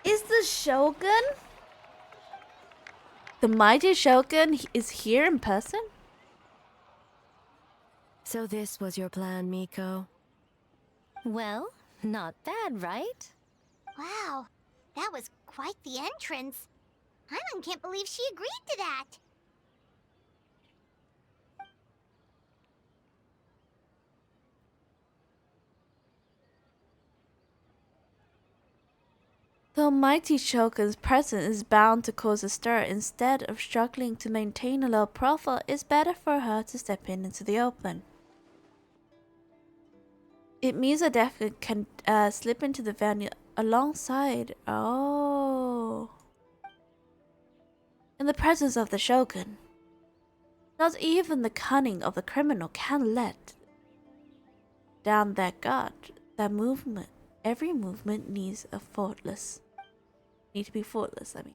Is the Shogun? The mighty Shogun is here in person? So this was your plan, Miko? Well, not bad, right? Wow, that was quite the entrance. Paimon can't believe she agreed to that. The mighty Shogun's presence is bound to cause a stir. Instead of struggling to maintain a low profile, it's better for her to step into the open. It means a definitely can slip into the venue alongside. Oh. in the presence of the Shogun. Not even the cunning of the criminal can let down their guard. That movement, every movement needs to be faultless, I mean.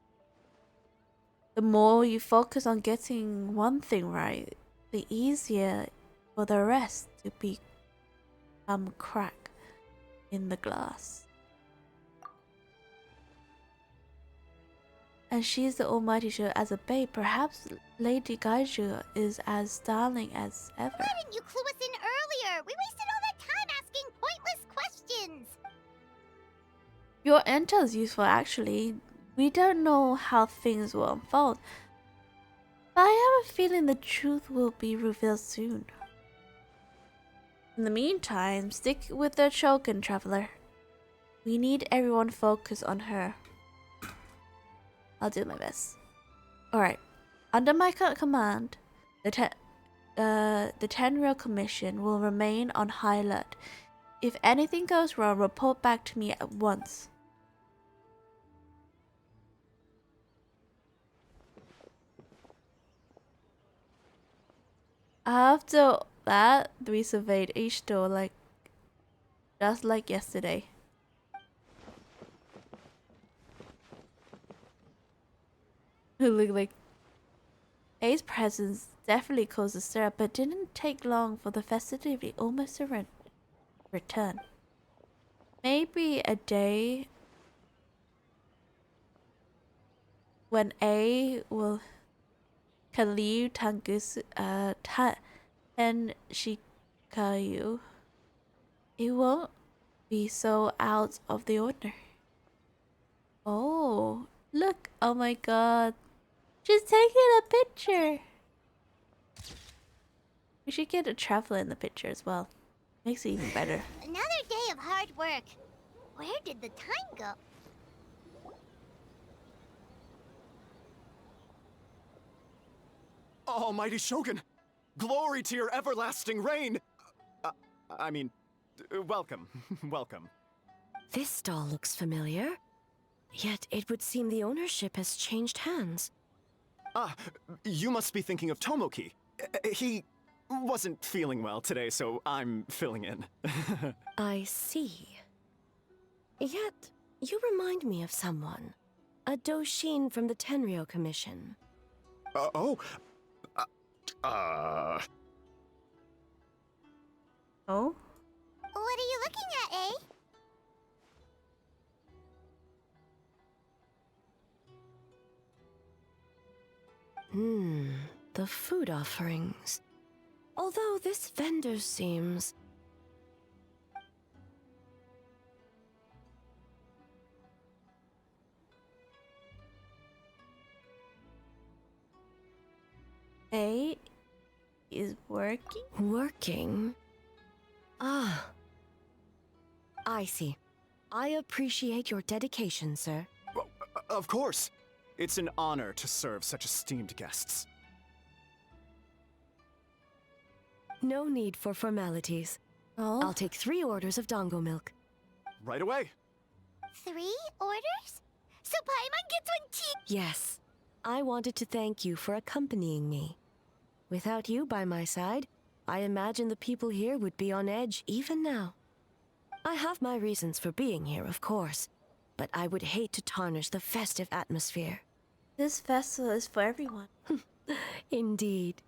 The more you focus on getting one thing right, the easier for the rest to become crack in the glass. And she's the almighty show as a babe. Perhaps Lady Gaiju is as darling as ever. Why didn't you clue us in earlier? We wasted all that time asking pointless questions. Your intel is useful, actually. We don't know how things will unfold, but I have a feeling the truth will be revealed soon. In the meantime, stick with the Shogun, Traveler. We need everyone focused on her. I'll do my best. Alright. Under my command, the Tenryou Commission will remain on high alert. If anything goes wrong, report back to me at once. After that, we surveyed each door just like yesterday. Look like A's presence definitely caused a stir, but it didn't take long for the festivity almost to return. Maybe a day when A can leave Tenshikayu, it won't be so out of the ordinary. Oh, look! Oh my god. She's taking a picture! We should get a traveler in the picture as well. Makes it even better. Another day of hard work. Where did the time go? Almighty Shogun! Glory to your everlasting reign! Welcome. Welcome. This stall looks familiar. Yet it would seem the ownership has changed hands. Ah, you must be thinking of Tomoki. He wasn't feeling well today, so I'm filling in. I see. Yet, you remind me of someone. A Doshin from the Tenryou Commission. Oh? What are you looking at, eh? The food offerings. Although this vendor seems... A is working? Working? Ah. I see. I appreciate your dedication, sir. Well, of course. It's an honor to serve such esteemed guests. No need for formalities. Oh? I'll take 3 orders of dango milk. Right away. 3 orders? So Paimon gets one too? Yes. I wanted to thank you for accompanying me. Without you by my side, I imagine the people here would be on edge even now. I have my reasons for being here, of course, but I would hate to tarnish the festive atmosphere. This festival is for everyone. Indeed.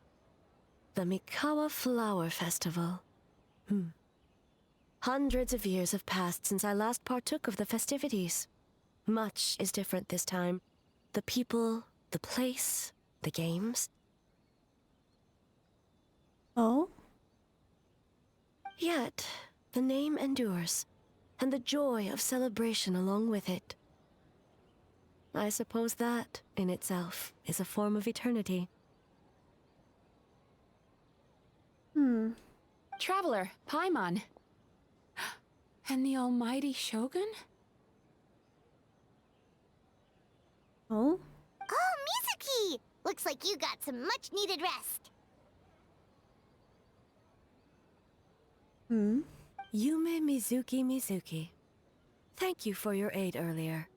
The Mikawa Flower Festival. Hundreds of years have passed since I last partook of the festivities. Much is different this time. The people, the place, the games. Oh? Yet, the name endures, and the joy of celebration along with it. I suppose that, in itself, is a form of eternity. Traveler, Paimon. And the almighty Shogun? Oh? Oh, Mizuki! Looks like you got some much-needed rest. Yume Mizuki. Thank you for your aid earlier.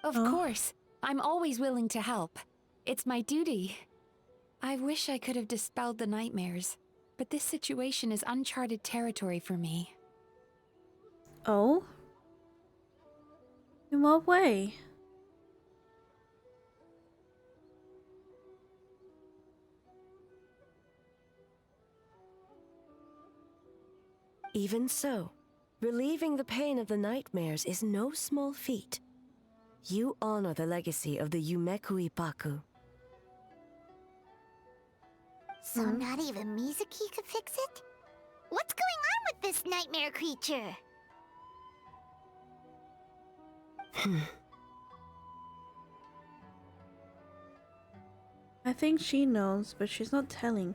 Of course. I'm always willing to help. It's my duty. I wish I could have dispelled the nightmares, but this situation is uncharted territory for me. Oh? In what way? Even so, relieving the pain of the nightmares is no small feat. You honor the legacy of the Yumekui Baku. So not even Mizuki could fix it? What's going on with this nightmare creature? I think she knows, but she's not telling.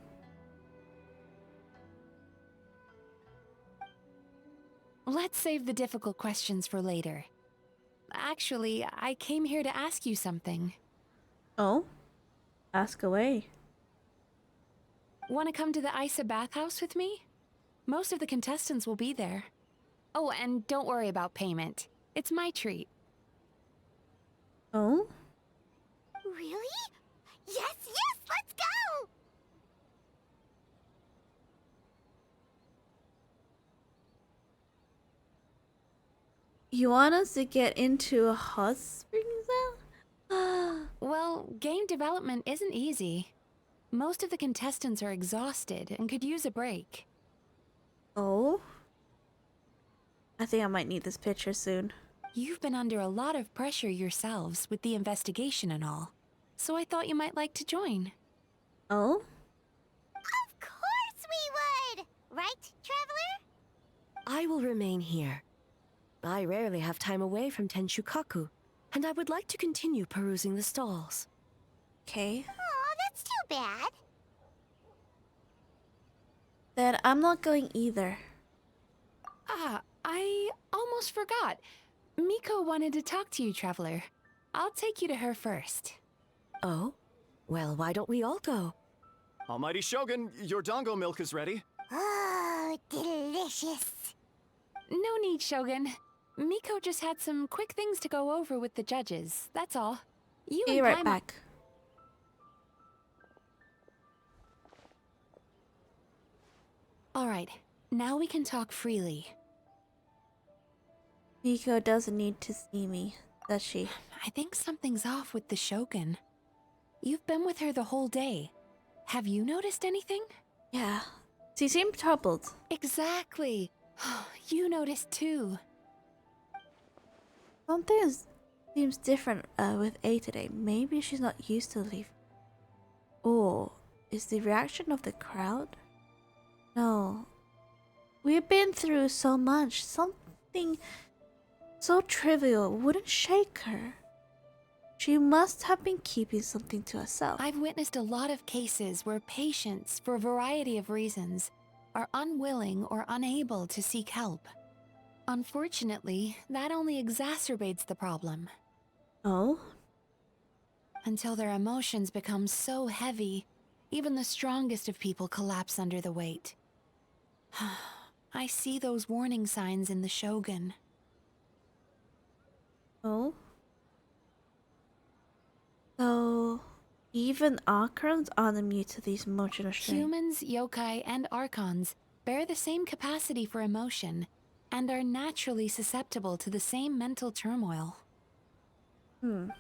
Let's save the difficult questions for later. Actually, I came here to ask you something. Oh? Ask away. Want to come to the Isa bathhouse with me? Most of the contestants will be there. Oh, and don't worry about payment. It's my treat. Oh? Really? Yes, let's go! You want us to get into a hot springs now? Well, game development isn't easy. Most of the contestants are exhausted and could use a break. Oh? I think I might need this picture soon. You've been under a lot of pressure yourselves with the investigation and all, so I thought you might like to join. Oh? Of course we would! Right, Traveler? I will remain here. I rarely have time away from Tenshukaku, and I would like to continue perusing the stalls. Okay. Aw, that's too bad. Then I'm not going either. Ah, I almost forgot. Miko wanted to talk to you, Traveler. I'll take you to her first. Oh? Well, why don't we all go? Almighty Shogun, your dango milk is ready. Oh, delicious. No need, Shogun. Miko just had some quick things to go over with the judges, that's all. You Be and right Paimon- back. Alright, now we can talk freely. Miko doesn't need to see me, does she? I think something's off with the Shogun. You've been with her the whole day. Have you noticed anything? Yeah. She seemed troubled. Exactly. You noticed too. Something seems different with A today. Maybe she's not used to leave. Or is the reaction of the crowd? No. We've been through so much. Something so trivial wouldn't shake her. She must have been keeping something to herself. I've witnessed a lot of cases where patients, for a variety of reasons, are unwilling or unable to seek help. Unfortunately, that only exacerbates the problem. Oh? Until their emotions become so heavy, even the strongest of people collapse under the weight. I see those warning signs in the Shogun. Oh? So, even Archons aren't immune to these emotional strain. Humans, yokai, and archons bear the same capacity for emotion and are naturally susceptible to the same mental turmoil.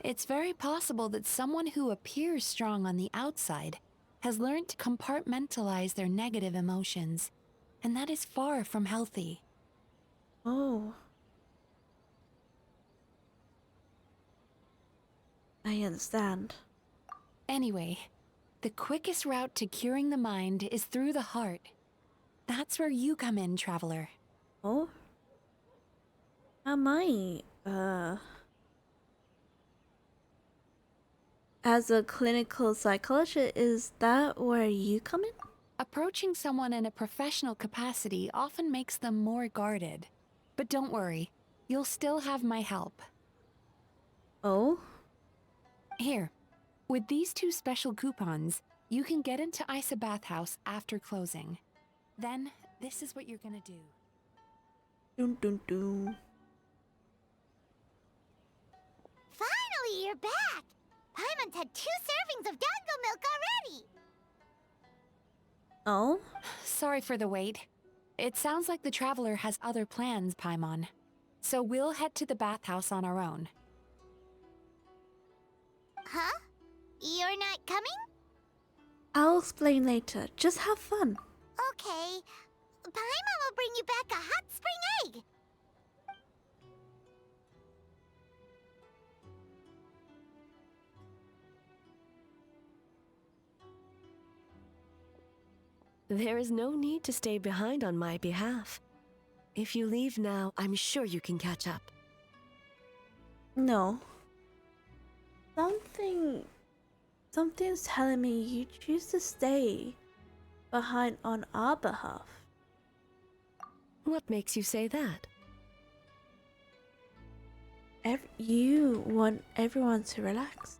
It's very possible that someone who appears strong on the outside has learned to compartmentalize their negative emotions, and that is far from healthy. Oh. I understand. Anyway, the quickest route to curing the mind is through the heart. That's where you come in, Traveler. Oh? Am I, as a clinical psychologist, is that where you come in? Approaching someone in a professional capacity often makes them more guarded. But don't worry, you'll still have my help. Oh? Here, with these 2 special coupons, you can get into Isa Bathhouse after closing. Then, this is what you're gonna do. Dun dun dun. Fine you're back! Paimon's had 2 servings of dango milk already! Oh? Sorry for the wait. It sounds like the Traveler has other plans, Paimon. So we'll head to the bathhouse on our own. Huh? You're not coming? I'll explain later. Just have fun. Okay. Paimon will bring you back a hot spring egg! There is no need to stay behind on my behalf. If you leave now, I'm sure you can catch up. No. Something's telling me you choose to stay behind on our behalf. What makes you say that? You want everyone to relax.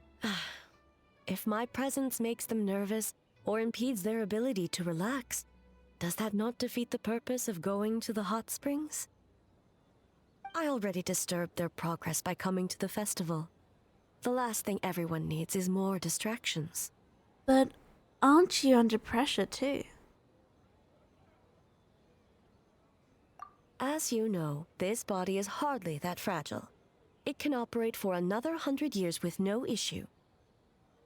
If my presence makes them nervous or impedes their ability to relax, does that not defeat the purpose of going to the hot springs? I already disturbed their progress by coming to the festival. The last thing everyone needs is more distractions. But aren't you under pressure too? As you know, this body is hardly that fragile. It can operate for another 100 years with no issue.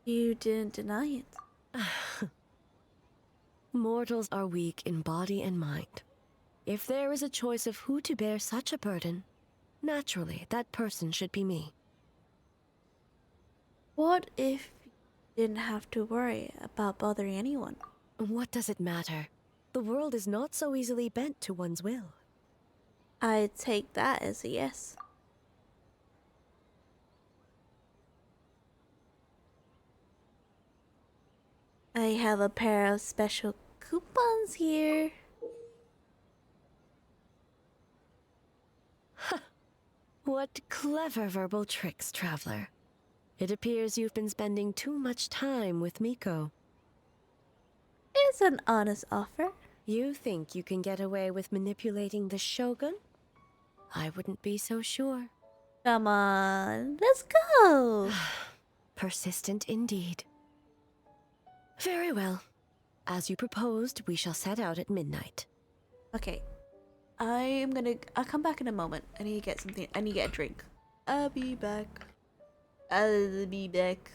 You didn't deny it. Mortals are weak in body and mind. If there is a choice of who to bear such a burden, naturally that person should be me. What if you didn't have to worry about bothering anyone? What does it matter? The world is not so easily bent to one's will. I take that as a yes. I have a pair of special coupons here. What clever verbal tricks, Traveler. It appears you've been spending too much time with Miko. It's an honest offer. You think you can get away with manipulating the Shogun? I wouldn't be so sure. Come on, let's go. Persistent indeed. Very well. As you proposed, we shall set out at midnight. Okay. I'll come back in a moment. I need to get something. I need to get a drink. I'll be back. I'll be back.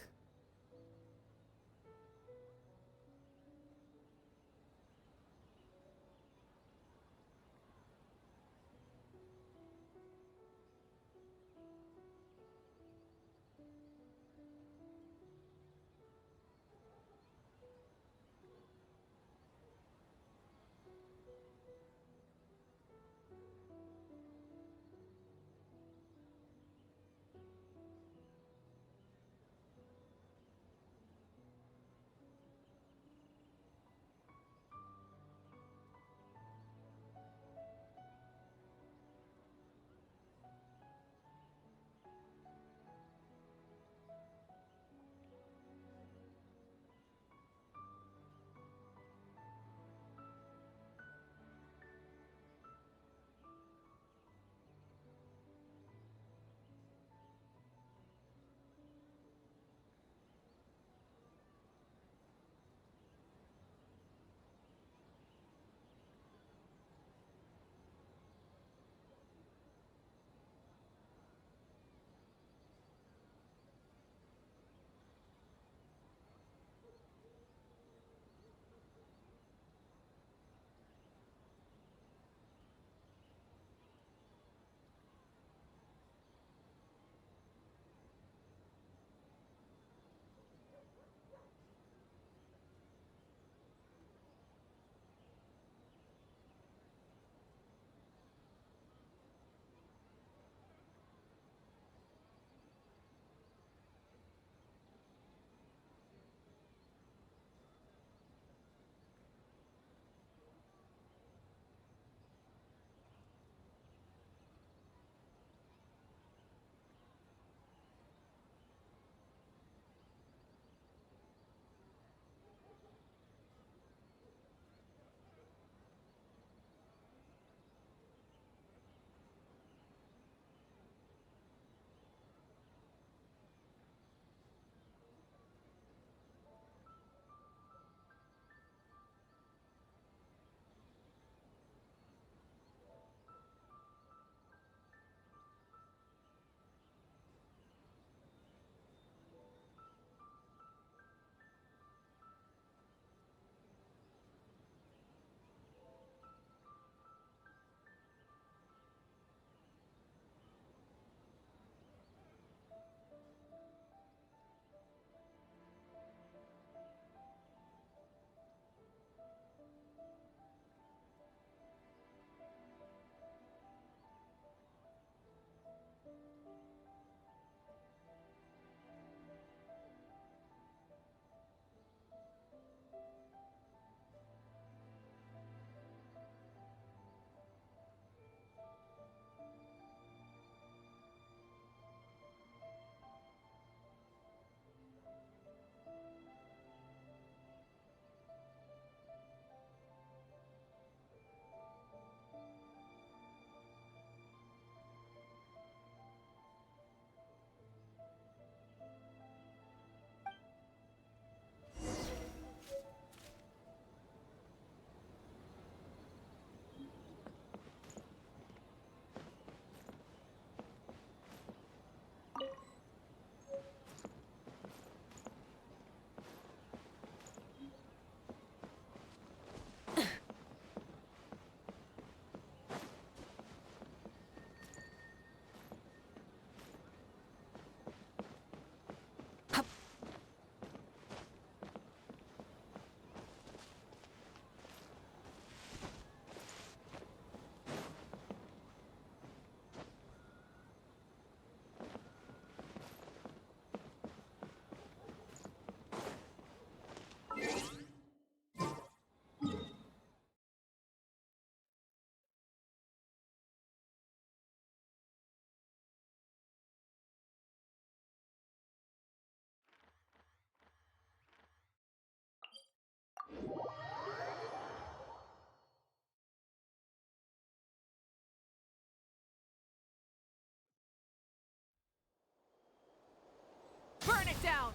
down!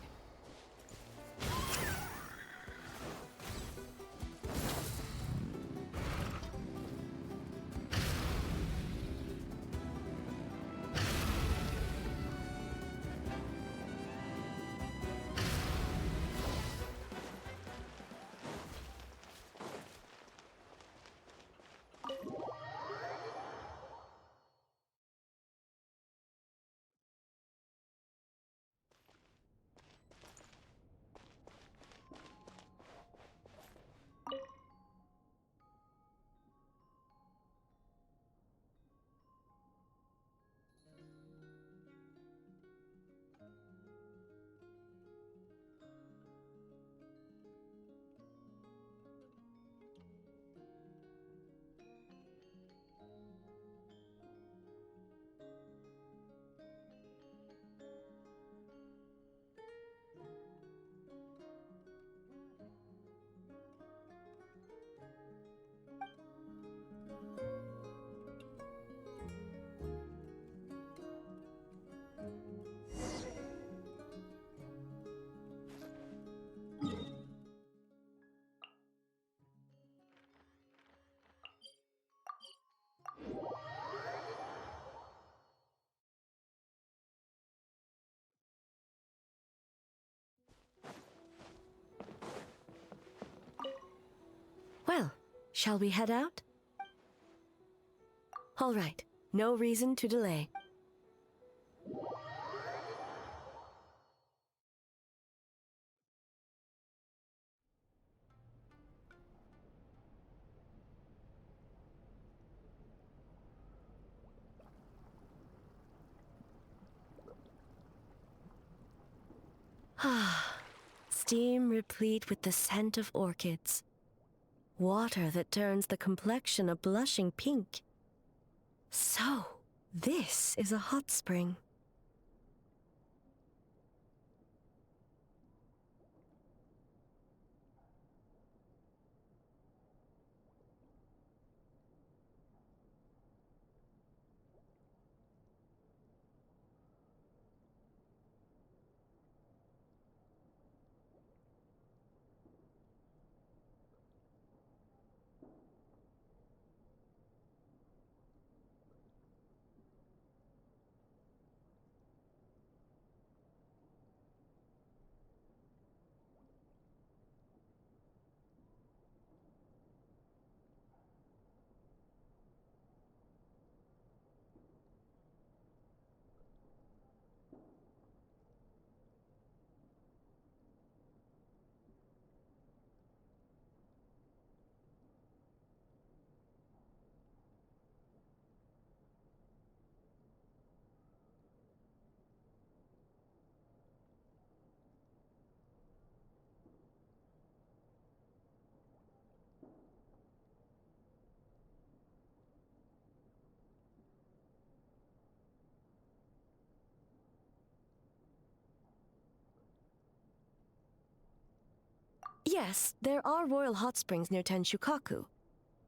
Well, shall we head out? All right, no reason to delay. Ah, steam replete with the scent of orchids. Water that turns the complexion a blushing pink. So, this is a hot spring. Yes, there are royal hot springs near Tenshukaku,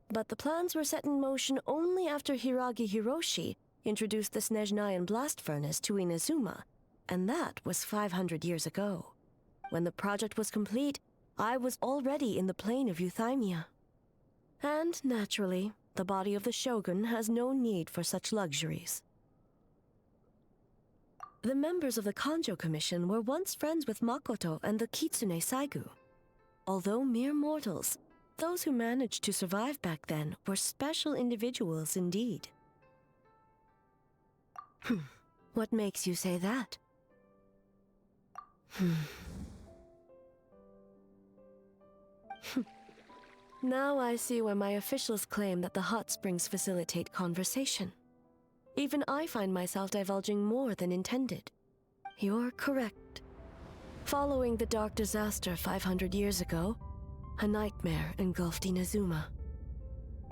but the plans were set in motion only after Hiragi Hiroshi introduced the Snezhnayan blast furnace to Inazuma, and that was 500 years ago. When the project was complete, I was already in the plain of Euthymia. And naturally, the body of the shogun has no need for such luxuries. The members of the Kanjo Commission were once friends with Makoto and the Kitsune Saigu. Although mere mortals, those who managed to survive back then were special individuals indeed. What makes you say that? Now I see why my officials claim that the hot springs facilitate conversation. Even I find myself divulging more than intended. You're correct. Following the dark disaster 500 years ago, a nightmare engulfed Inazuma.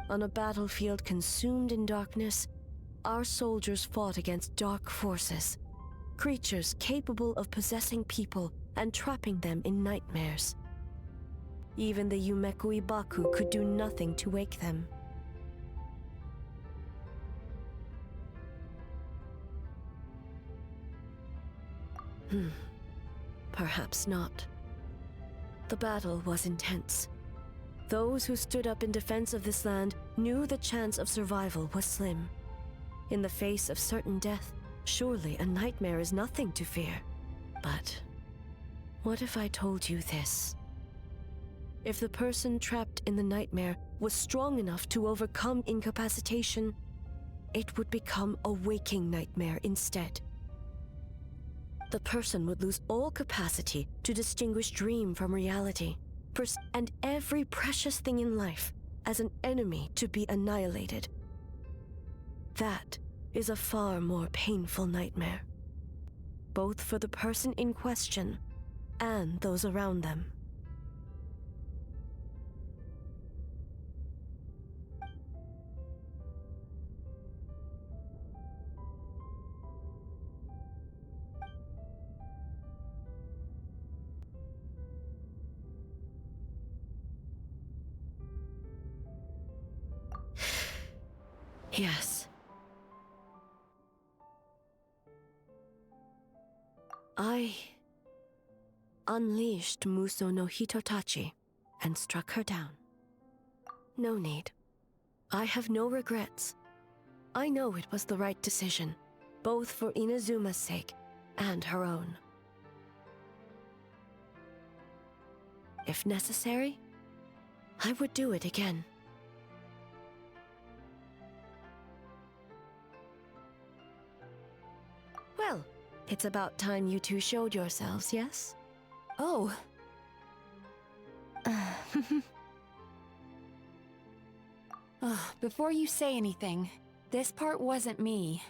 On a battlefield consumed in darkness, our soldiers fought against dark forces, creatures capable of possessing people and trapping them in nightmares. Even the Yumeku Ibaku could do nothing to wake them. Perhaps not. The battle was intense. Those who stood up in defense of this land knew the chance of survival was slim. In the face of certain death, surely a nightmare is nothing to fear. But what if I told you this? If the person trapped in the nightmare was strong enough to overcome incapacitation, it would become a waking nightmare instead. The person would lose all capacity to distinguish dream from reality, and every precious thing in life as an enemy to be annihilated. That is a far more painful nightmare, both for the person in question and those around them. Yes. I unleashed Muso no Hitotachi and struck her down. No need. I have no regrets. I know it was the right decision, both for Inazuma's sake and her own. If necessary, I would do it again. Well, it's about time you two showed yourselves, yes? Oh. Before you say anything, this part wasn't me.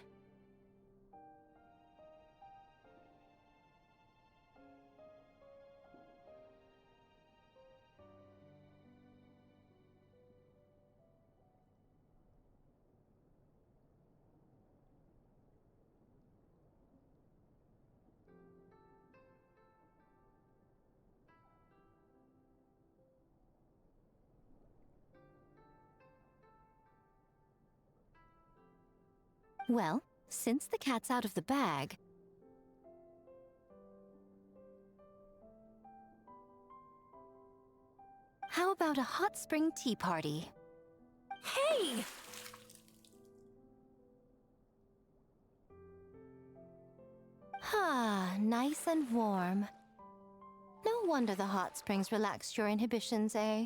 Well, since the cat's out of the bag... How about a hot spring tea party? Hey! Ah, nice and warm. No wonder the hot springs relaxed your inhibitions, eh?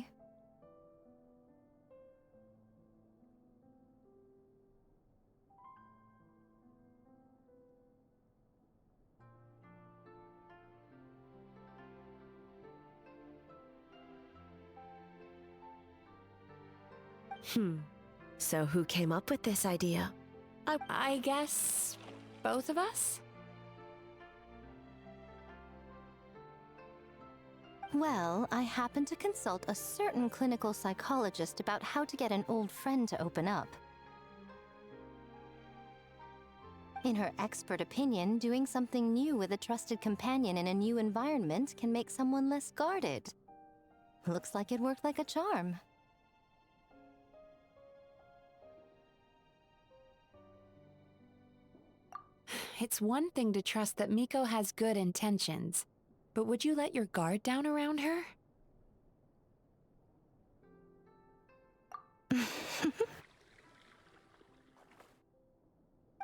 So who came up with this idea? I guess... both of us? Well, I happened to consult a certain clinical psychologist about how to get an old friend to open up. In her expert opinion, doing something new with a trusted companion in a new environment can make someone less guarded. Looks like it worked like a charm. It's one thing to trust that Miko has good intentions, but would you let your guard down around her?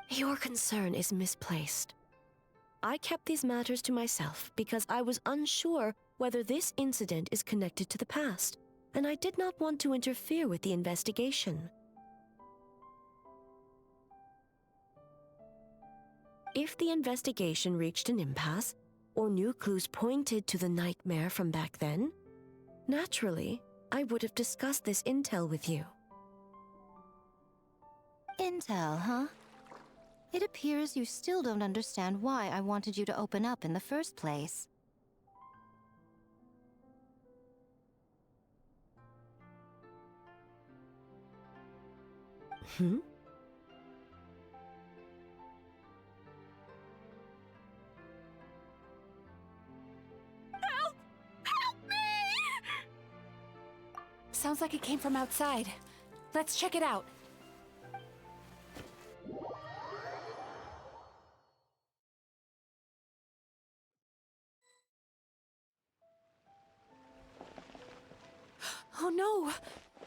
Your concern is misplaced. I kept these matters to myself because I was unsure whether this incident is connected to the past, and I did not want to interfere with the investigation. If the investigation reached an impasse, or new clues pointed to the nightmare from back then, naturally, I would have discussed this intel with you. Intel, huh? It appears you still don't understand why I wanted you to open up in the first place. Hmm? Sounds like it came from outside. Let's check it out. no!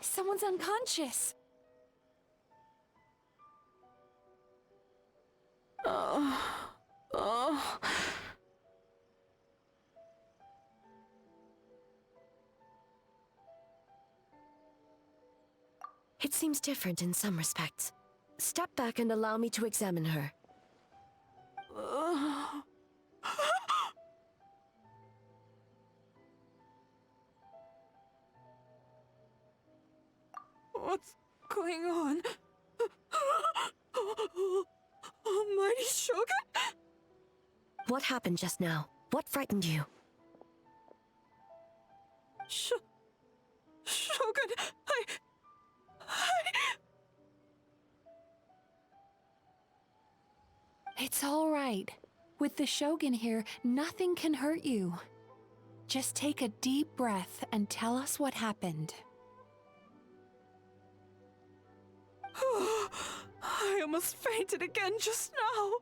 Someone's unconscious! It seems different in some respects. Step back and allow me to examine her. What's going on? Almighty Shogun? What happened just now? What frightened you? Shogun, It's all right. With the Shogun here, nothing can hurt you. Just take a deep breath and tell us what happened. I almost fainted again just now.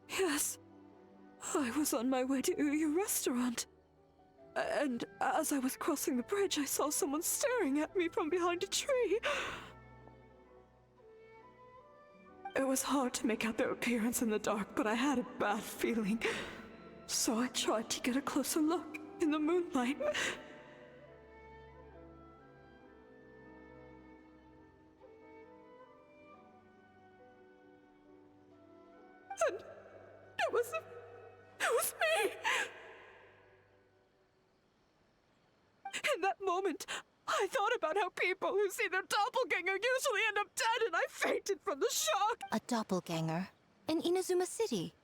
Yes, I was on my way to your restaurant. And as I was crossing the bridge, I saw someone staring at me from behind a tree. It was hard to make out their appearance in the dark, but I had a bad feeling. So I tried to get a closer look in the moonlight. And it was me! In that moment, I thought about how people who see their doppelganger usually end up dead, and I fainted from the shock! A doppelganger? In Inazuma City?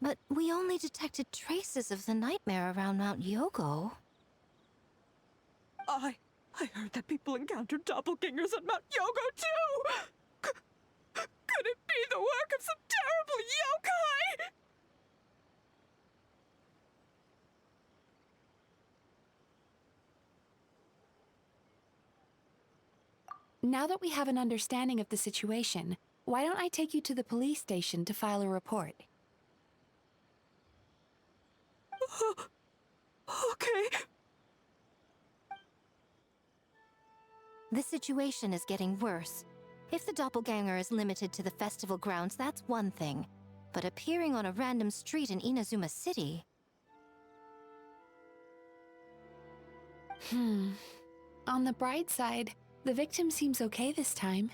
But we only detected traces of the nightmare around Mount Yogo. I heard that people encountered doppelgangers at Mount Yogo, too! Could it be the work of some terrible yokai? Now that we have an understanding of the situation, why don't I take you to the police station to file a report? Okay. The situation is getting worse. If the doppelganger is limited to the festival grounds, that's one thing. But appearing on a random street in Inazuma City... On the bright side, the victim seems okay this time.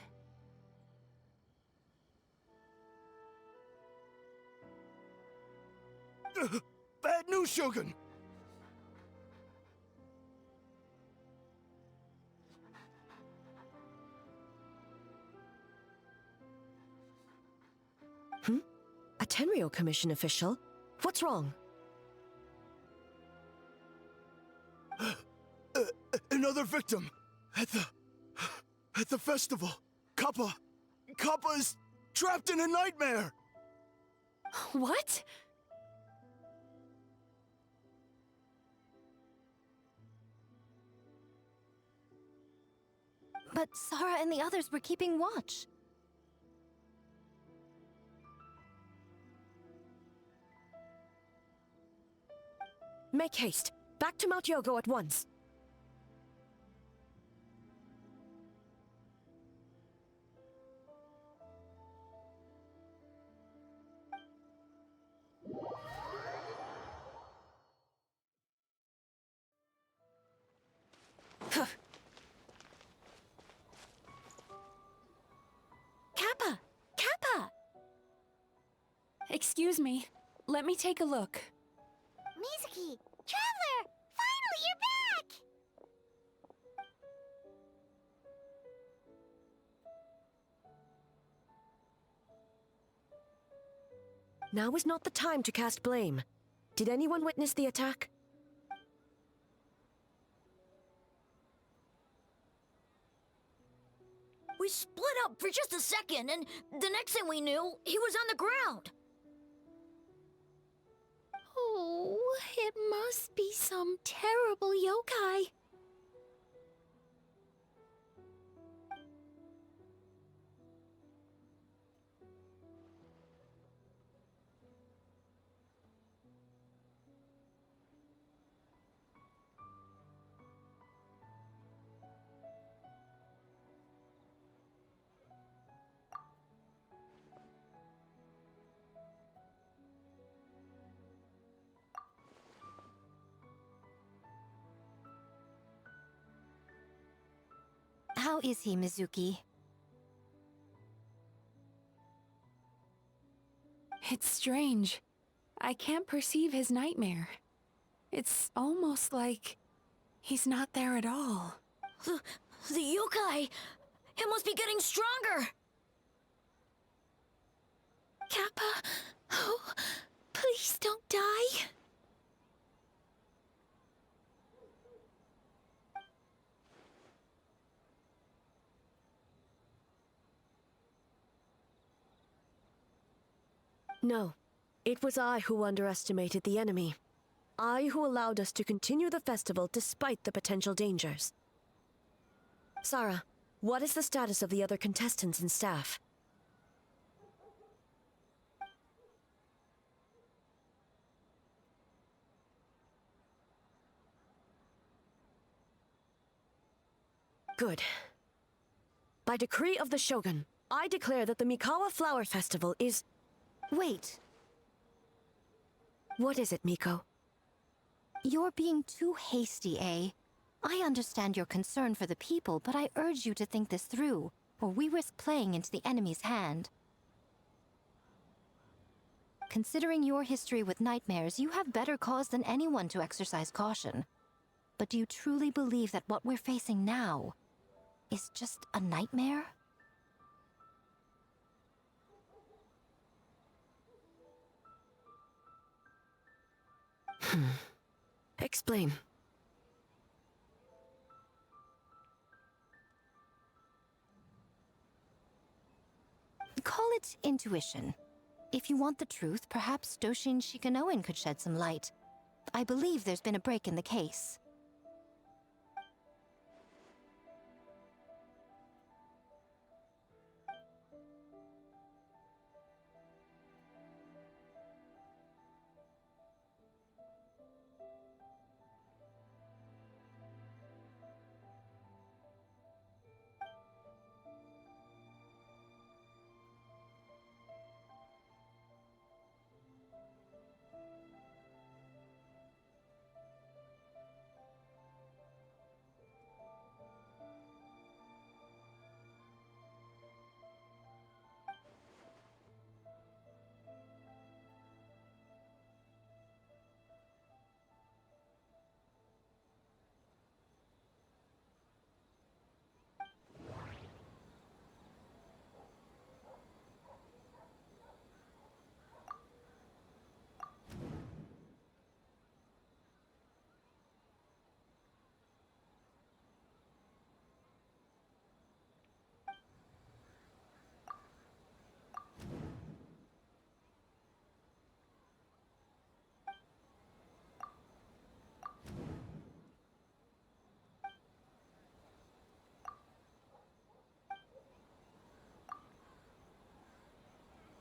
Bad news, Shogun! A Tenryo Commission official? What's wrong? Another victim! At the festival! Kappa is trapped in a nightmare! What? But Sara and the others were keeping watch. Make haste. Back to Mount Yogo at once. Kappa! Kappa! Excuse me. Let me take a look. Mizuki! Traveler! Finally, you're back! Now is not the time to cast blame. Did anyone witness the attack? We split up for just a second, and the next thing we knew, he was on the ground. Oh, it must be some terrible yokai. How is he, Mizuki? It's strange. I can't perceive his nightmare. It's almost like he's not there at all. The yokai! It must be getting stronger! Kappa? Oh, please don't die. No, it was I who underestimated the enemy. I who allowed us to continue the festival despite the potential dangers. Sarah, what is the status of the other contestants and staff? Good. By decree of the Shogun, I declare that the Mikawa Flower Festival is... Wait. What is it, Miko? You're being too hasty, eh? I understand your concern for the people, but I urge you to think this through, or we risk playing into the enemy's hand. Considering your history with nightmares, you have better cause than anyone to exercise caution. But do you truly believe that what we're facing now is just a nightmare? Explain. Call it intuition. If you want the truth, perhaps Doshin Shikanoin could shed some light. I believe there's been a break in the case.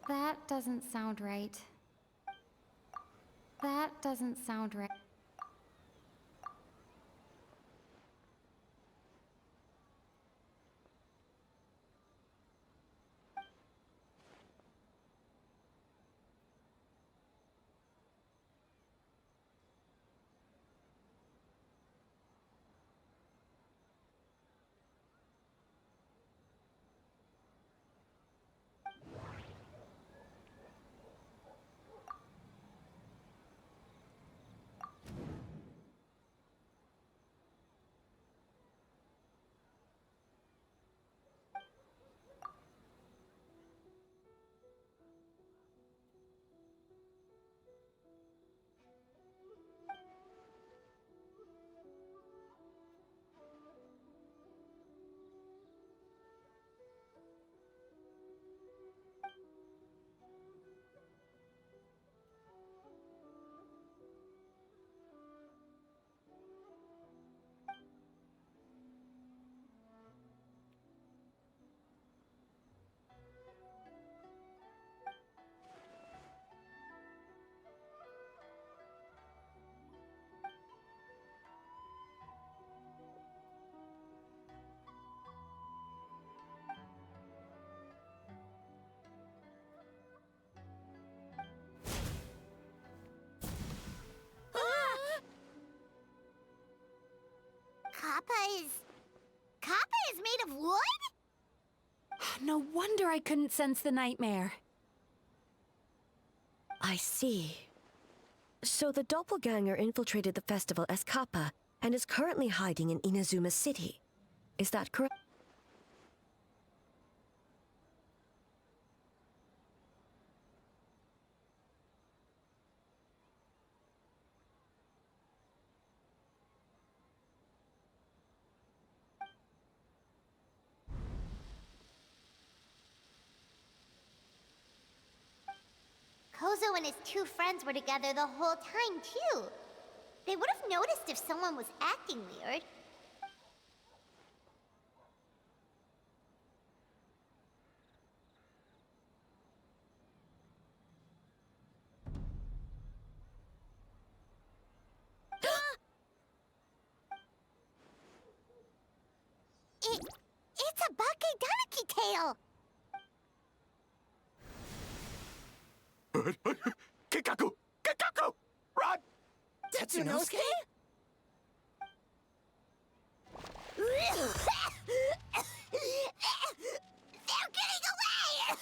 That doesn't sound right. That doesn't sound right. Kappa is Kappa is made of wood? No wonder I couldn't sense the nightmare. I see. So the doppelganger infiltrated the festival as Kappa and is currently hiding in Inazuma City. Is that correct? Kozo and his two friends were together the whole time, too. They would have noticed if someone was acting weird. It's a Bakedaniki tail! Kikaku! Kikaku! Run! Tetsunosuke? They're getting away!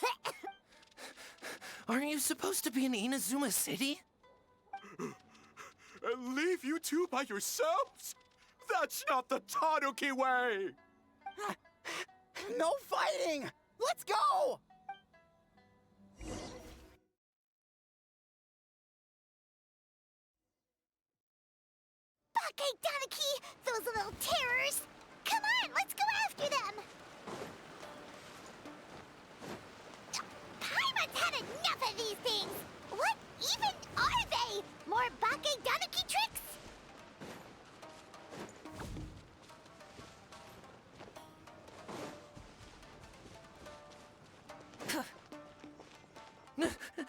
Aren't you supposed to be in Inazuma City? And leave you two by yourselves? That's not the Tanuki way! No fighting! Let's go! Bakedaniki! Those little terrors! Come on, let's go after them! Paimon's had enough of these things! What even are they? More Bakedaniki tricks?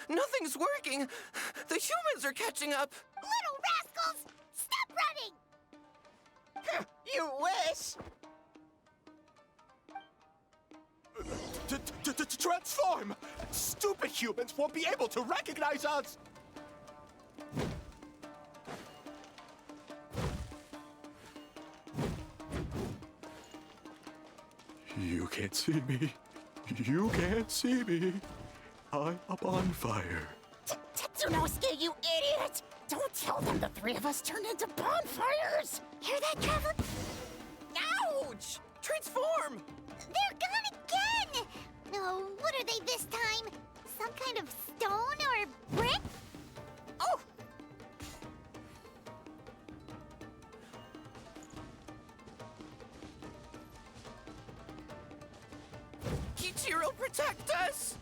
Nothing's working! The humans are catching up! Little rascals! Stop running! You wish! Transform! Stupid humans won't be able to recognize us! You can't see me. You can't see me. I'm up on fire. Tetsunosuke, you idiot! Don't tell them the three of us turned into bonfires! Hear that, Traveler? Ouch! Transform! They're gone again! Oh, what are they this time? Some kind of stone or brick? Oh! Kichiro, protect us!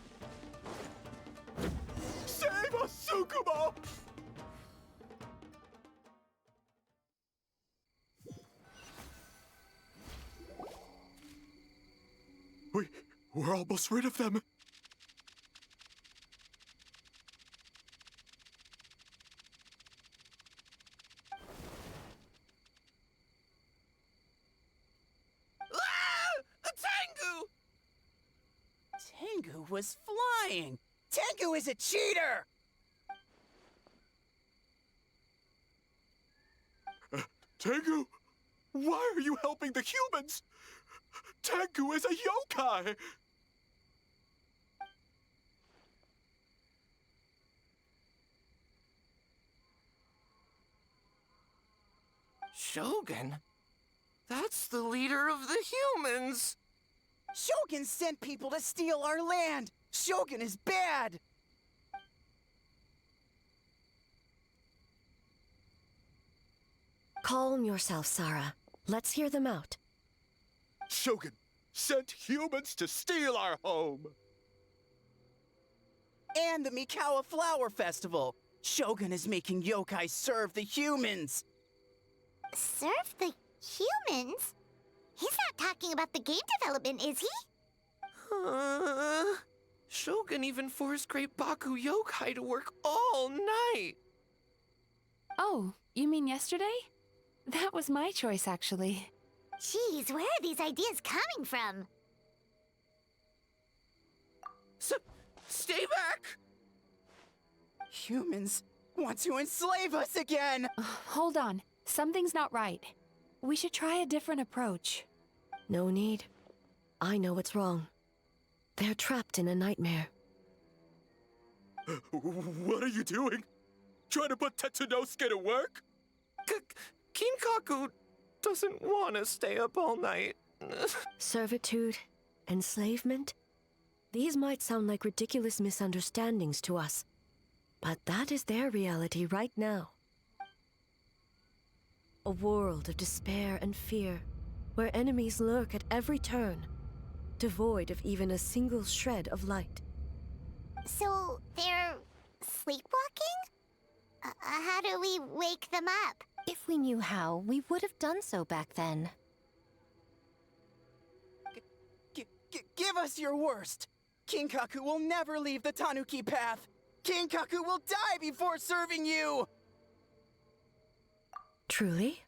Save us, Tsukumo! We're almost rid of them. Ah! A Tengu! Tengu was flying! Tengu is a cheater! Tengu, why are you helping the humans? Tengu is a yokai! Shogun? That's the leader of the humans! Shogun sent people to steal our land! Shogun is bad! Calm yourself, Sarah. Let's hear them out. Shogun sent humans to steal our home! And the Mikawa Flower Festival! Shogun is making yokai serve the humans! Serve the humans? He's not talking about the game development, is he? Shogun even forced Great Baku Yokai to work all night! Oh, you mean yesterday? That was my choice, actually. Jeez, where are these ideas coming from? Stay back! Humans want to enslave us again! Hold on. Something's not right. We should try a different approach. No need. I know what's wrong. They're trapped in a nightmare. What are you doing? Trying to put Tetsunosuke to work? Kinkaku doesn't want to stay up all night. Servitude, enslavement, these might sound like ridiculous misunderstandings to us, but that is their reality right now. A world of despair and fear, where enemies lurk at every turn, devoid of even a single shred of light. So, they're sleepwalking? How do we wake them up? If we knew how, we would have done so back then. Give us your worst! Kinkaku will never leave the Tanuki path! Kinkaku will die before serving you! Truly?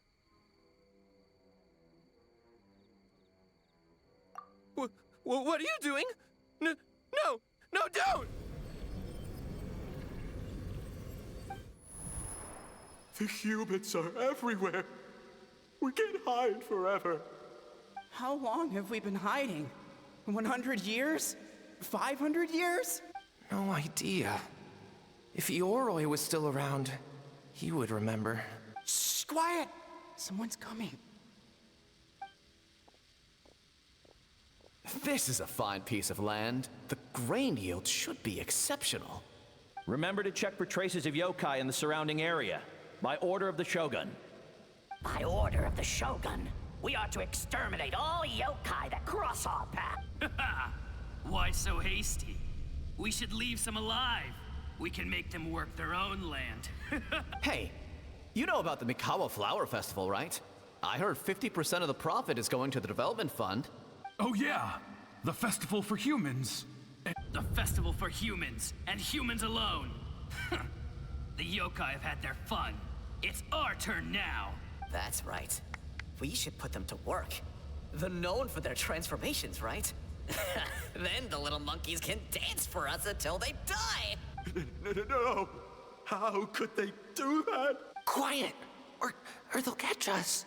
What are you doing? No, don't! The humans are everywhere. We can't hide forever. How long have we been hiding? 100 years? 500 years? No idea. If Ioroi was still around, he would remember. Shh, quiet! Someone's coming. This is a fine piece of land. The grain yield should be exceptional. Remember to check for traces of yokai in the surrounding area. By order of the Shogun. By order of the Shogun, we ought to exterminate all yokai that cross our path. Why so hasty? We should leave some alive. We can make them work their own land. Hey, you know about the Mikawa Flower Festival, right? I heard 50% of the profit is going to the development fund. Oh yeah, the festival for humans. The festival for humans, and humans alone. The yokai have had their fun. It's our turn now. That's right. We should put them to work. They're known for their transformations, right? Then the little monkeys can dance for us until they die! No! How could they do that? Quiet, or they'll catch us.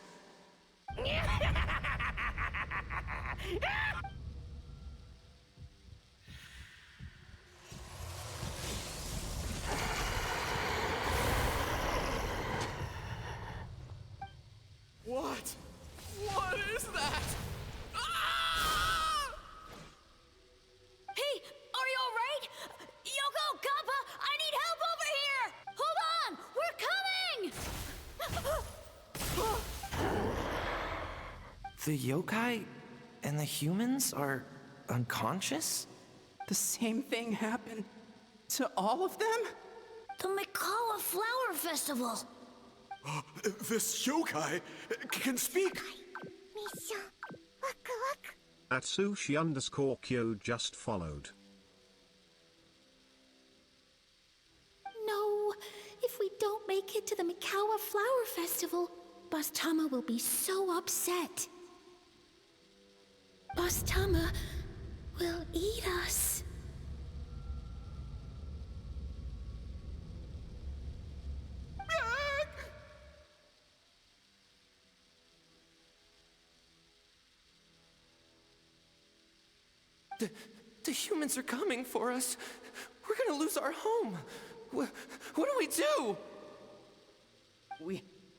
What? What is that? Ah! Hey, are you alright? Yoko, Kappa, I need help over here! Hold on, we're coming! The yokai and the humans are unconscious? The same thing happened to all of them? The Mikawa Flower Festival! This yokai can speak! Atsushi_Kyo just followed. No, if we don't make it to the Mikawa Flower Festival, Boss Tama will be so upset. Boss Tama will eat us. The humans are coming for us. We're gonna lose our home. What do we do?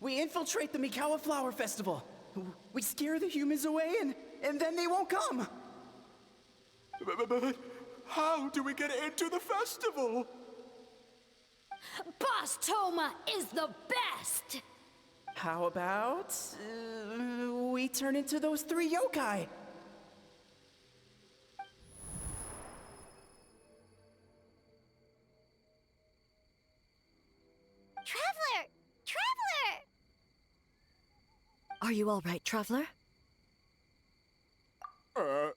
We infiltrate the Mikawa Flower Festival. We scare the humans away and then they won't come. But how do we get into the festival? Boss Toma is the best! How about we turn into those 3 yokai? Traveler! Traveler! Are you all right, Traveler? Where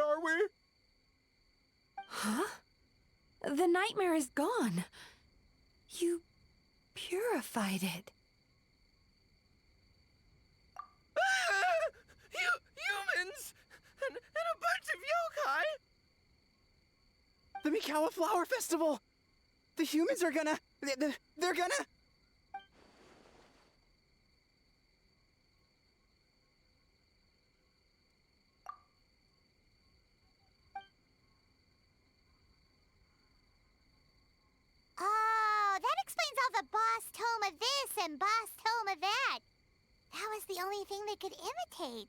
are we? Huh? The nightmare is gone. You purified it. Humans! And a bunch of yokai! The Mikawa Flower Festival! The humans are gonna... They're gonna... have a boss tome of this and boss tome of that. That was the only thing they could imitate.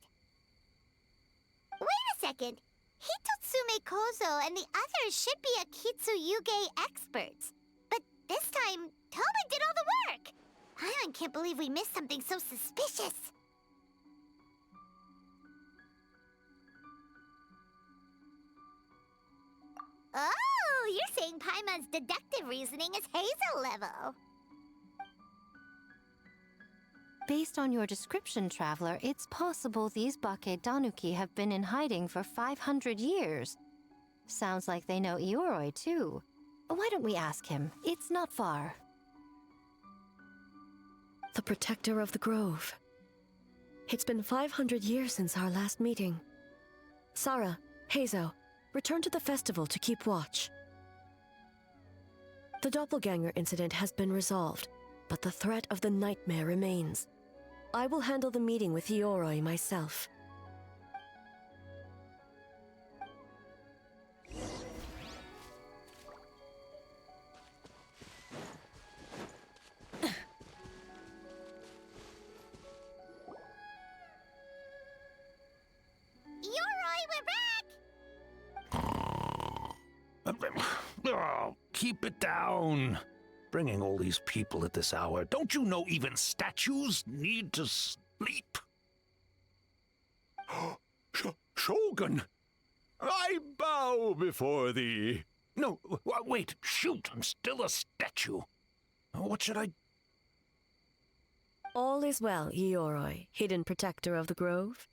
Wait a second. Hitotsume Kozo and the others should be a Kitsuyuge experts. But this time, Toma did all the work. I can't believe we missed something so suspicious. Oh, you're saying Paimon's deductive reasoning is Hazel level. Based on your description, Traveler, it's possible these Bake Danuki have been in hiding for 500 years. Sounds like they know Ioroi, too. Why don't we ask him? It's not far. The protector of the grove. It's been 500 years since our last meeting. Sarah, Hazo, return to the festival to keep watch. The doppelganger incident has been resolved, but the threat of the nightmare remains. I will handle the meeting with Ioroi myself. Oh, keep it down. Bringing all these people at this hour. Don't you know even statues need to sleep? Shogun! I bow before thee. No, wait, shoot, I'm still a statue. What should I... All is well, Ioroi, hidden protector of the grove.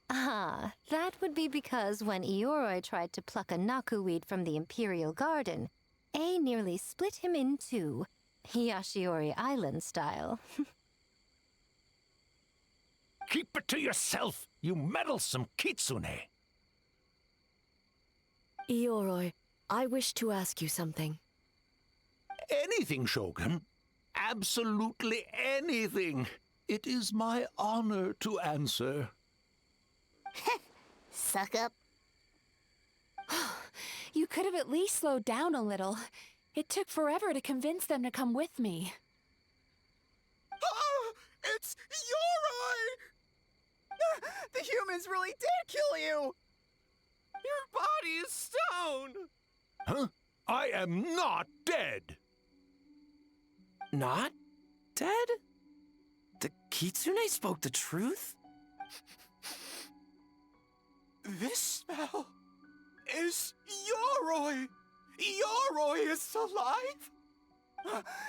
Ah, that would be because when Ioroi tried to pluck a nakuweed from the Imperial Garden, A nearly split him in two, Yashiori Island style. Keep it to yourself, you meddlesome kitsune. Ioroi, I wish to ask you something. Anything, Shogun. Absolutely anything. It is my honor to answer. Suck up. You could have at least slowed down a little. It took forever to convince them to come with me. Oh, it's Ioroi! The humans really did kill you! Your body is stone! Huh? I am not dead! Not dead? The kitsune spoke the truth? This smell is Ioroi! Ioroi is alive!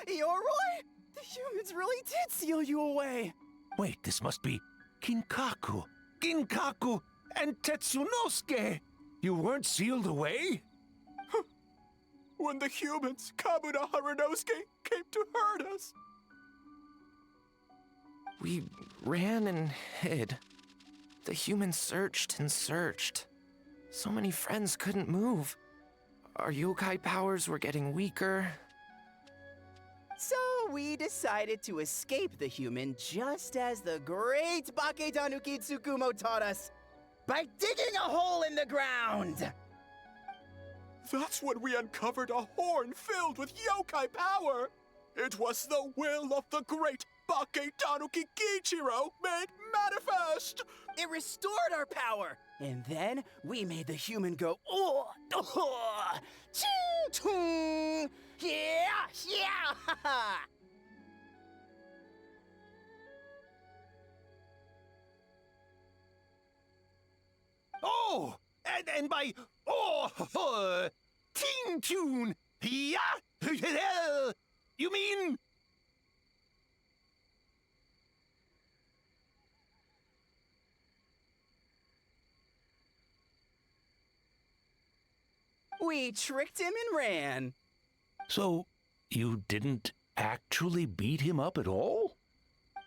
Ioroi? The humans really did seal you away! Wait, this must be Kinkaku, Ginkaku, and Tetsunosuke! You weren't sealed away? When the humans, Kabuna Harunosuke, came to hurt us. We ran and hid. The humans searched and searched. So many friends couldn't move. Our yokai powers were getting weaker. So we decided to escape the human just as the great Bake Tanuki Tsukumo taught us, by digging a hole in the ground! That's when we uncovered a horn filled with yokai power. It was the will of the great Bake Tanuki Kiichiro made manifest. It restored our power, and then we made the human go, ching-chung, yeah! Oh! And by Ting Tune, yeah? You mean? We tricked him and ran. So, you didn't actually beat him up at all?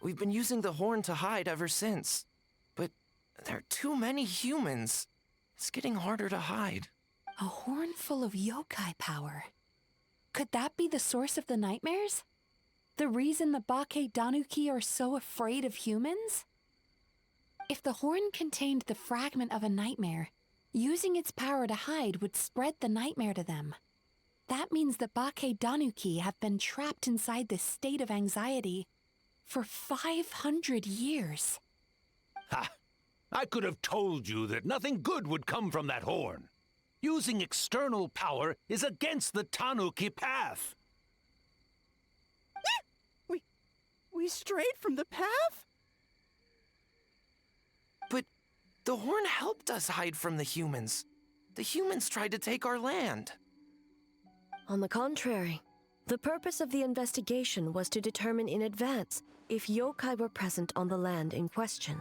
We've been using the horn to hide ever since. But there are too many humans. It's getting harder to hide. A horn full of yokai power. Could that be the source of the nightmares? The reason the Bake Danuki are so afraid of humans? If the horn contained the fragment of a nightmare, Using its power to hide would spread the nightmare to them. That means the Bake Danuki have been trapped inside this state of anxiety for 500 years. Ha! I could have told you that nothing good would come from that horn. Using external power is against the Tanuki path. We strayed from the path? But the horn helped us hide from the humans. The humans tried to take our land. On the contrary, the purpose of the investigation was to determine in advance if yokai were present on the land in question.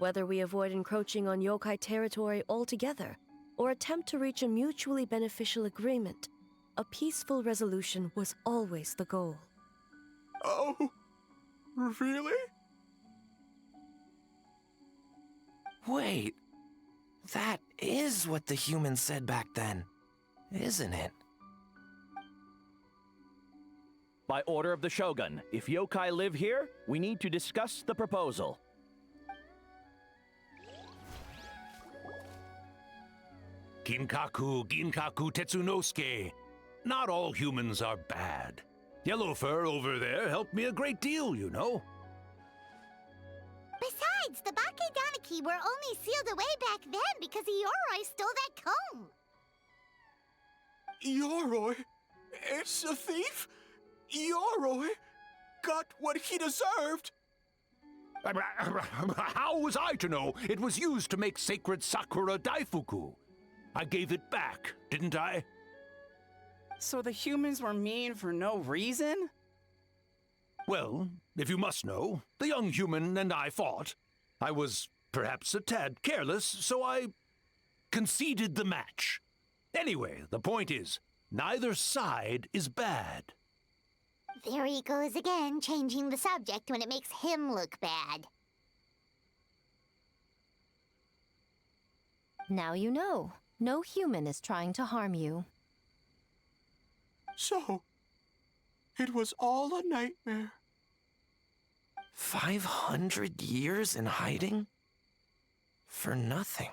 Whether we avoid encroaching on yokai territory altogether, or attempt to reach a mutually beneficial agreement, a peaceful resolution was always the goal. Oh, really? Wait, that is what the humans said back then, isn't it? By order of the Shogun, if yokai live here, we need to discuss the proposal. Ginkaku Tetsunosuke. Not all humans are bad. Yellowfur over there helped me a great deal, you know. Besides, the Bake Danuki were only sealed away back then because Yoroi stole that comb. Yoroi? It's a thief? Yoroi got what he deserved. How was I to know it was used to make sacred Sakura Daifuku? I gave it back, didn't I? So the humans were mean for no reason? Well, if you must know, the young human and I fought. I was perhaps a tad careless, so I conceded the match. Anyway, the point is, neither side is bad. There he goes again, changing the subject when it makes him look bad. Now you know. No human is trying to harm you. So, it was all a nightmare. 500 years in hiding? For nothing.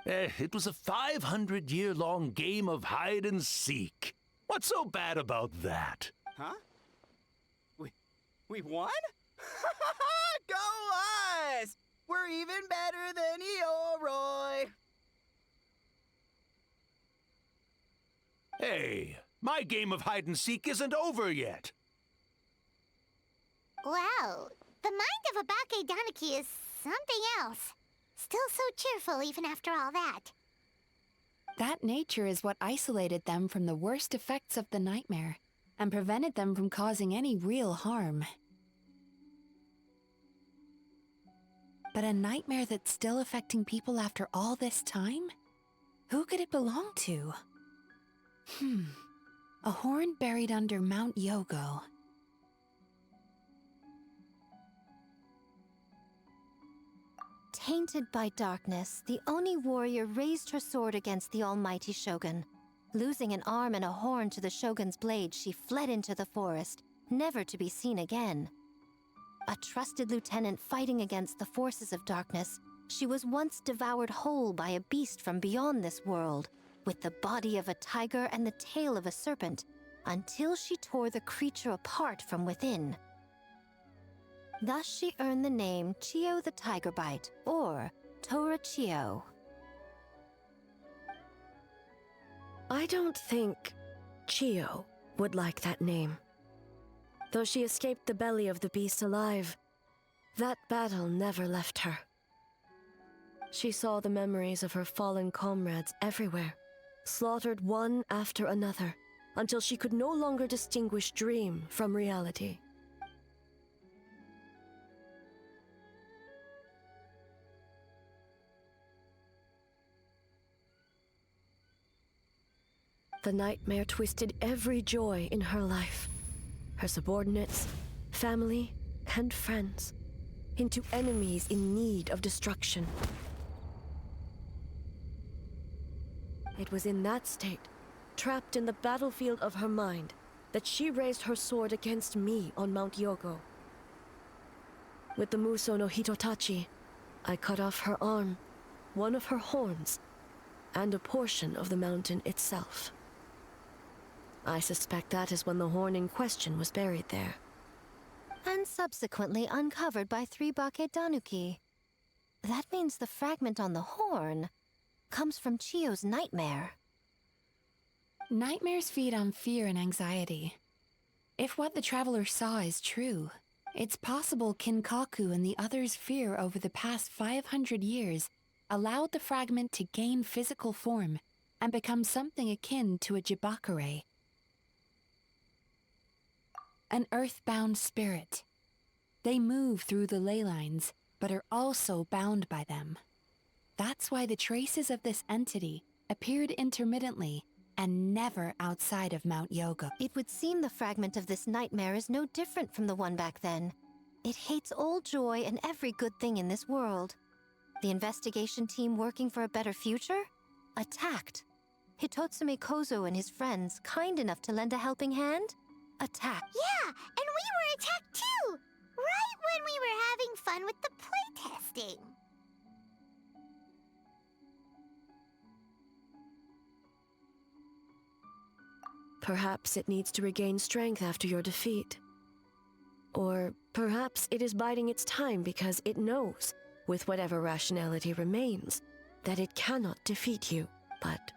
It was a 500-year-long game of hide and seek. What's so bad about that? Huh? We won? Go us! We're even better than Yoroi! Hey, my game of hide and seek isn't over yet. Wow, the mind of a Bake Danuki is something else. Still so cheerful even after all that. That nature is what isolated them from the worst effects of the nightmare and prevented them from causing any real harm. But a nightmare that's still affecting people after all this time? Who could it belong to? A horn buried under Mount Yogo. Tainted by darkness, the Oni warrior raised her sword against the almighty Shogun. Losing an arm and a horn to the Shogun's blade, she fled into the forest, never to be seen again. A trusted lieutenant fighting against the forces of darkness, she was once devoured whole by a beast from beyond this world, with the body of a tiger and the tail of a serpent, until she tore the creature apart from within. Thus she earned the name Chio the Tiger Bite, or Tora Chio. I don't think Chio would like that name. Though she escaped the belly of the beast alive, that battle never left her. She saw the memories of her fallen comrades everywhere, slaughtered one after another, until she could no longer distinguish dream from reality. The nightmare twisted every joy in her life, her subordinates, family, and friends, into enemies in need of destruction. It was in that state, trapped in the battlefield of her mind, that she raised her sword against me on Mount Yogo. With the Muso no Hitotachi, I cut off her arm one of her horns, and a portion of the mountain itself. I suspect that is when the horn in question was buried there. And subsequently uncovered by 3 Bake Danuki. That means the fragment on the horn comes from Chio's nightmare. Nightmares feed on fear and anxiety. If what the traveler saw is true, it's possible Kinkaku and the others' fear over the past 500 years allowed the fragment to gain physical form and become something akin to a Jibakure. An earthbound spirit. They move through the ley lines, but are also bound by them. That's why the traces of this entity appeared intermittently and never outside of Mount Yoga. It would seem the fragment of this nightmare is no different from the one back then. It hates all joy and every good thing in this world. The investigation team working for a better future? Attacked. Hitotsume Kozo and his friends, kind enough to lend a helping hand? Attacked. Yeah, and we were attacked too! Right when we were having fun with the playtesting. Perhaps it needs to regain strength after your defeat. Or perhaps it is biding its time because it knows, with whatever rationality remains, that it cannot defeat you, but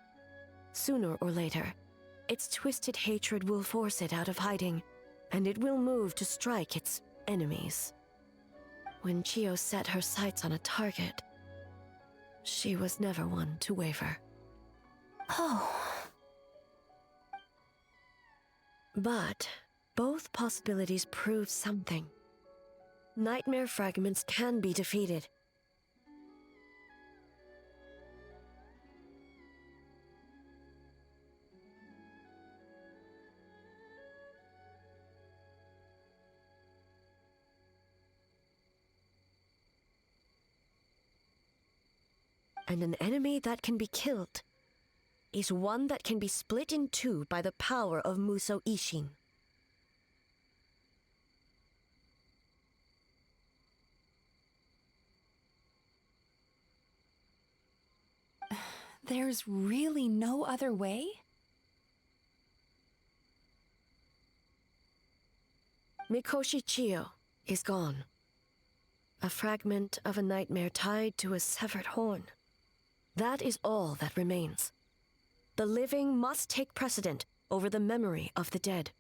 sooner or later, its twisted hatred will force it out of hiding, and it will move to strike its enemies. When Chio set her sights on a target, she was never one to waver. Oh. But both possibilities prove something. Nightmare fragments can be defeated. And an enemy that can be killed is one that can be split in two by the power of Muso Ishin. There's really no other way? Mikoshi Chio is gone. A fragment of a nightmare tied to a severed horn. That is all that remains. The living must take precedent over the memory of the dead.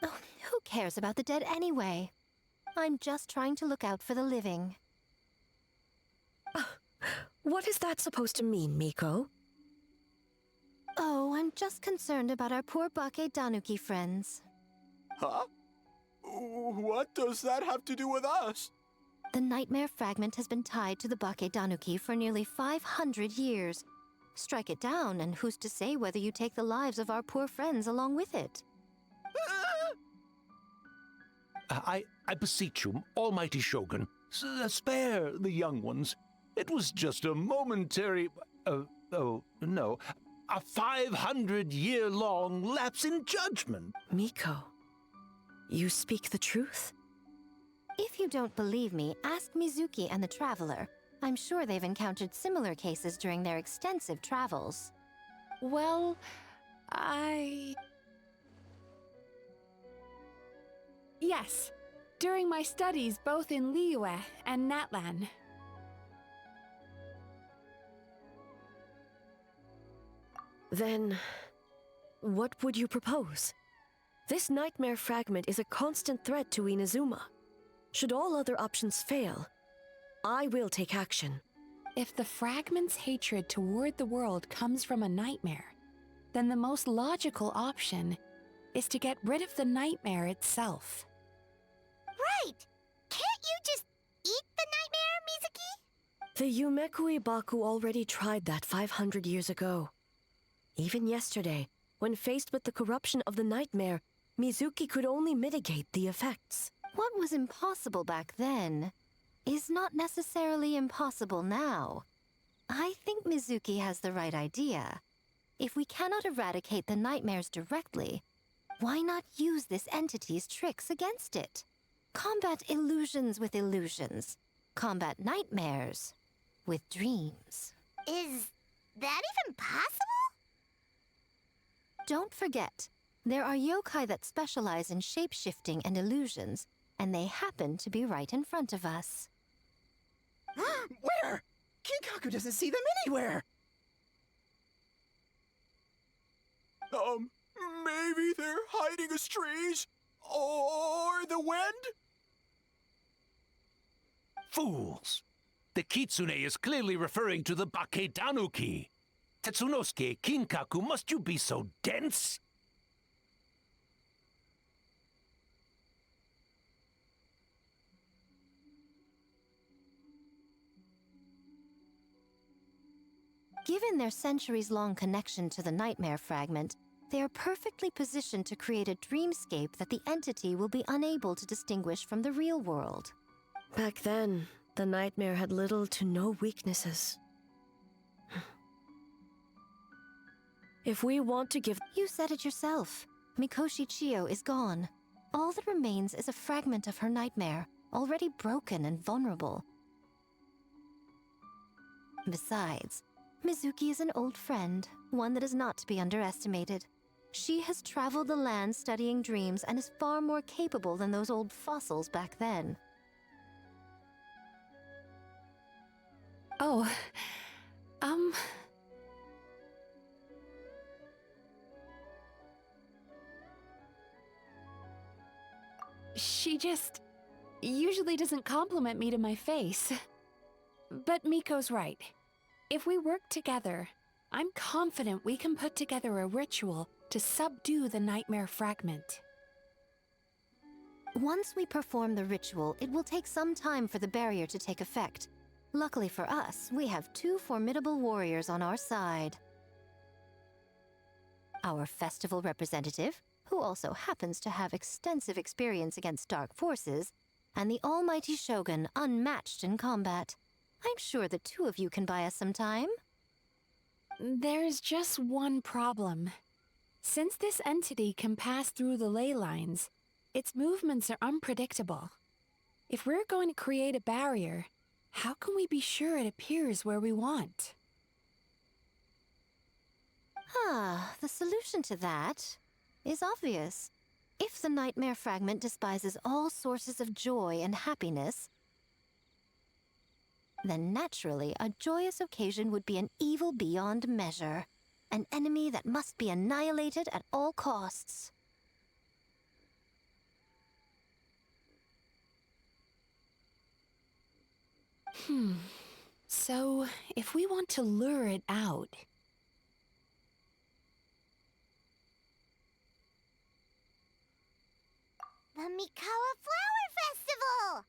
Oh, who cares about the dead anyway? I'm just trying to look out for the living. What is that supposed to mean, Miko? Oh, I'm just concerned about our poor Bake Danuki friends. Huh? What does that have to do with us? The nightmare fragment has been tied to the Bake Danuki for nearly 500 years. Strike it down, and who's to say whether you take the lives of our poor friends along with it? I beseech you, almighty Shogun, spare the young ones. It was just a momentary... oh, no. A 500-year-long lapse in judgment. Miko, you speak the truth? If you don't believe me, ask Mizuki and the Traveler. I'm sure they've encountered similar cases during their extensive travels. Well, Yes, during my studies both in Liyue and Natlan. Then, what would you propose? This nightmare fragment is a constant threat to Inazuma. Should all other options fail, I will take action. If the fragment's hatred toward the world comes from a nightmare, then the most logical option is to get rid of the nightmare itself. Right! Can't you just eat the nightmare, Mizuki? The Yumekui Baku already tried that 500 years ago. Even yesterday, When faced with the corruption of the nightmare, Mizuki could only mitigate the effects. What was impossible back then is not necessarily impossible now. I think Mizuki has the right idea. If we cannot eradicate the nightmares directly, why not use this entity's tricks against it? Combat illusions with illusions. Combat nightmares with dreams. Is that even possible? Don't forget, there are yokai that specialize in shape-shifting and illusions, and they happen to be right in front of us. Where? Kinkaku doesn't see them anywhere! Maybe they're hiding us trees? Or the wind? Fools! The kitsune is clearly referring to the Baketanuki. Tetsunosuke, Kinkaku, must you be so dense? Given their centuries-long connection to the nightmare fragment, they are perfectly positioned to create a dreamscape that the entity will be unable to distinguish from the real world. Back then, the nightmare had little to no weaknesses. If we want to give... You said it yourself. Mikoshi Chiyo is gone. All that remains is a fragment of her nightmare, already broken and vulnerable. Besides, Mizuki is an old friend, one that is not to be underestimated. She has traveled the land studying dreams and is far more capable than those old fossils back then. Oh, She just usually doesn't compliment me to my face. But Miko's right. If we work together, I'm confident we can put together a ritual to subdue the nightmare fragment. Once we perform the ritual, it will take some time for the barrier to take effect. Luckily for us, we have two formidable warriors on our side. Our festival representative, who also happens to have extensive experience against dark forces, and the almighty Shogun, unmatched in combat. I'm sure the two of you can buy us some time. There's just one problem. Since this entity can pass through the ley lines, its movements are unpredictable. If we're going to create a barrier, how can we be sure it appears where we want? The solution to that is obvious. If the nightmare fragment despises all sources of joy and happiness, then naturally a joyous occasion would be an evil beyond measure, an enemy that must be annihilated at all costs. So, if we want to lure it out... The Mikawa Flower Festival!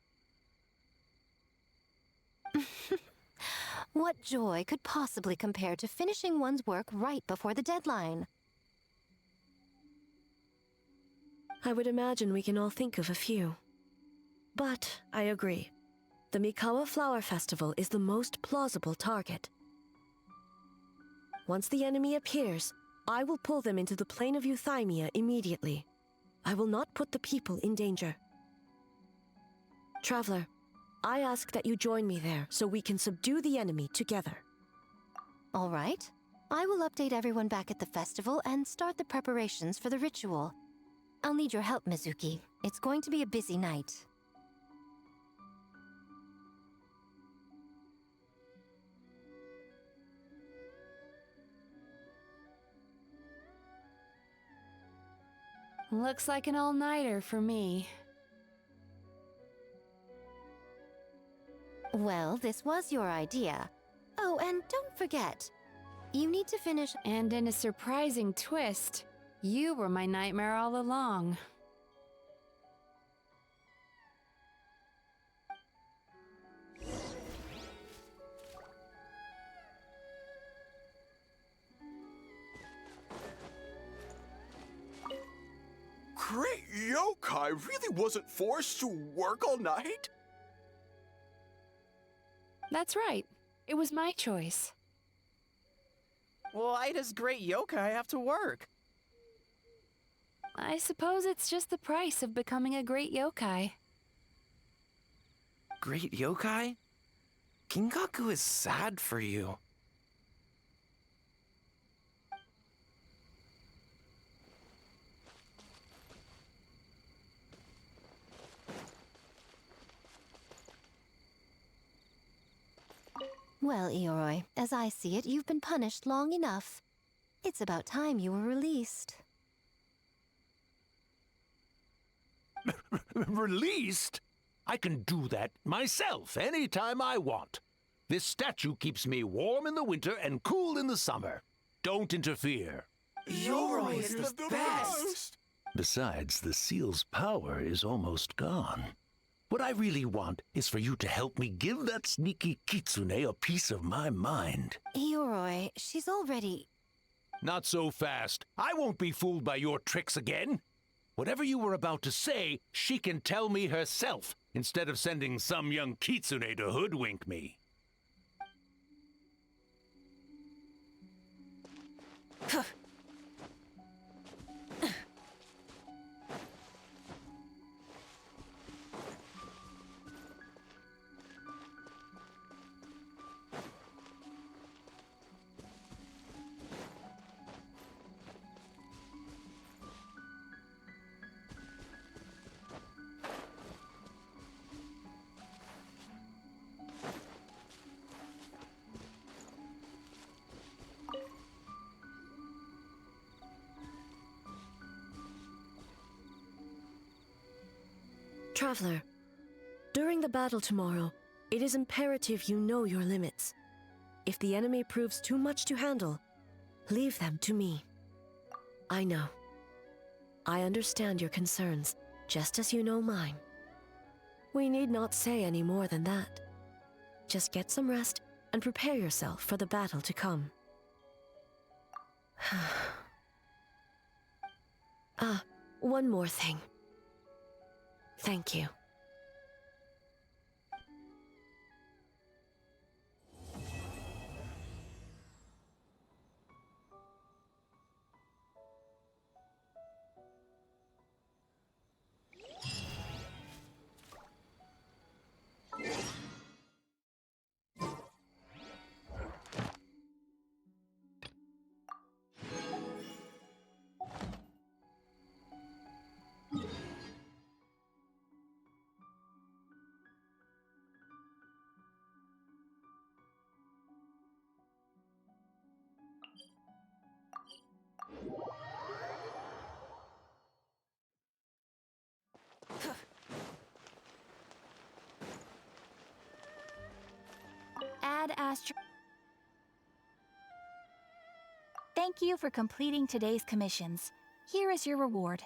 What joy could possibly compare to finishing one's work right before the deadline? I would imagine we can all think of a few. But I agree. The Mikawa Flower Festival is the most plausible target. Once the enemy appears, I will pull them into the plane of Euthymia immediately. I will not put the people in danger. Traveler, I ask that you join me there so we can subdue the enemy together. All right. I will update everyone back at the festival and start the preparations for the ritual. I'll need your help, Mizuki. It's going to be a busy night. Looks like an all-nighter for me. Well, this was your idea. Oh, and don't forget, you need to finish... And in a surprising twist, you were my nightmare all along. great yokai really wasn't forced to work all night? That's right. It was my choice. Why does great yokai have to work? I suppose it's just the price of becoming a great yokai. Great yokai? Kinkaku is sad for you. Well, Eoroi, as I see it, you've been punished long enough. It's about time you were released. Released? I can do that myself anytime I want. This statue keeps me warm in the winter and cool in the summer. Don't interfere. Yoroi is the best! Besides, the seal's power is almost gone. What I really want is for you to help me give that sneaky kitsune a piece of my mind. Eoroi, she's already... Not so fast. I won't be fooled by your tricks again. Whatever you were about to say, she can tell me herself, instead of sending some young kitsune to hoodwink me. Traveler, during the battle tomorrow, it is imperative you know your limits. If the enemy proves too much to handle, leave them to me. I know. I understand your concerns, just as you know mine. We need not say any more than that. Just get some rest and prepare yourself for the battle to come. One more thing. Thank you. Ad Astra. Thank you for completing today's commissions. Here is your reward.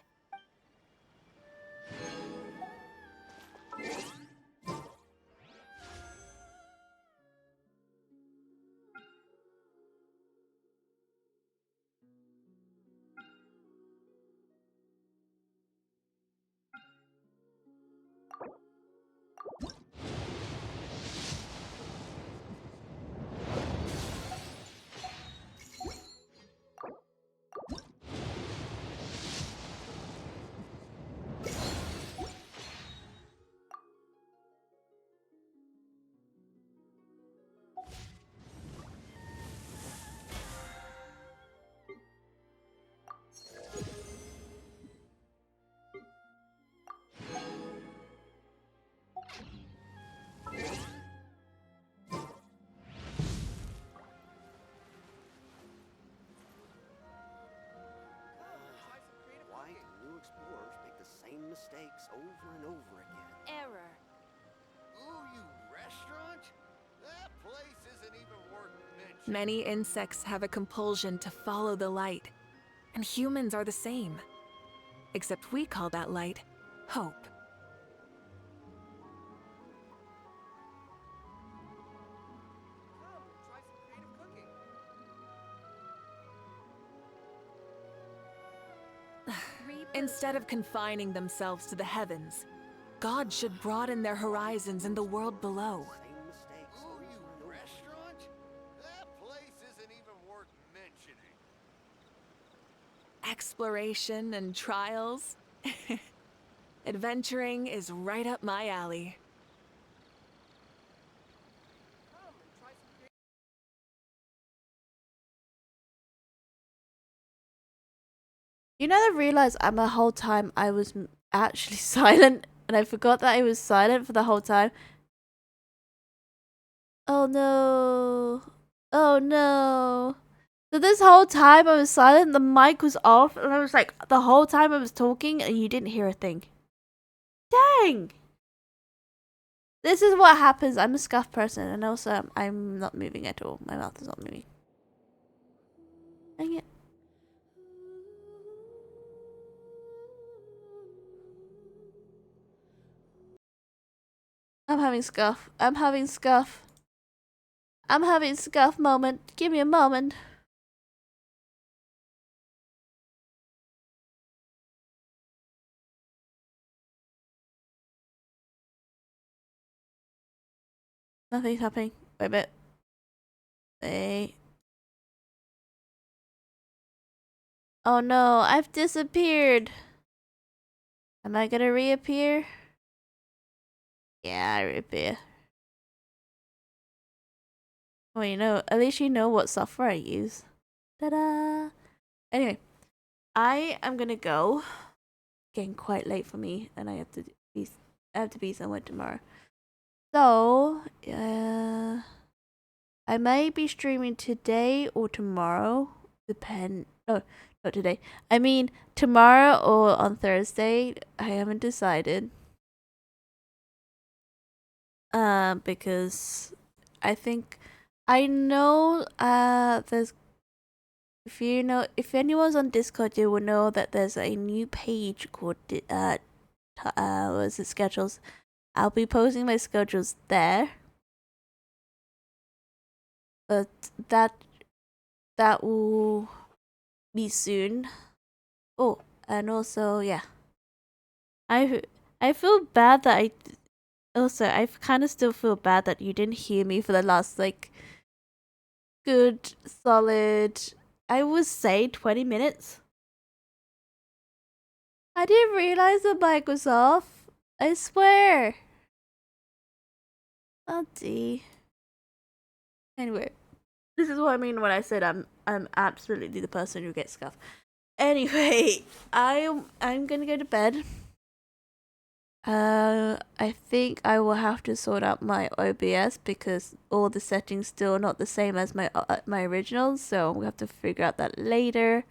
Why do new explorers make the same mistakes over and over again? Error. Ooh, you restaurant? That place isn't even worth mentioning. Many insects have a compulsion to follow the light, and humans are the same. Except we call that light hope. Instead of confining themselves to the heavens, God should broaden their horizons in the world below. Ooh, you restaurant? That place isn't even worth mentioning. Exploration and trials. Adventuring is right up my alley. You know, I realized the whole time I was actually silent, and I forgot that I was silent for the whole time. Oh no. Oh no. So this whole time I was silent, the mic was off, and I was like, the whole time I was talking, and you didn't hear a thing. Dang! This is what happens. I'm a scuffed person, and also I'm not moving at all. My mouth is not moving. Dang it. I'm having scuff. I'm having scuff. I'm having scuff moment. Give me a moment. Nothing's happening. Wait a bit. Wait. Oh no, I've disappeared. Am I gonna reappear? Yeah, I reappear. Well, you know, at least you know what software I use. Ta-da! Anyway, I am gonna go. Getting quite late for me, and I have to be somewhere tomorrow. So, I may be streaming today or tomorrow. No, not today. I mean tomorrow or on Thursday. I haven't decided. Because I think I know there's if anyone's on Discord, you will know that there's a new page called what is it, schedules. I'll be posting my schedules there. But that will be soon. Oh, and also yeah. I feel bad that I kind of still feel bad that you didn't hear me for the last like good solid, I would say 20 minutes. I didn't realize the mic was off. I swear. Oh gee. Anyway, this is what I mean when I said I'm absolutely the person who gets scuffed. Anyway, I'm gonna go to bed. I think I will have to sort out my OBS because all the settings still not the same as my originals, so we'll have to figure out that later.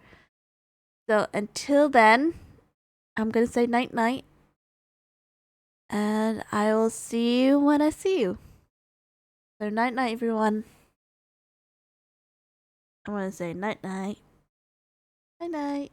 So until then, I'm gonna say night night, and I will see you when I see you. So night night, everyone. I want to say night night. Night night.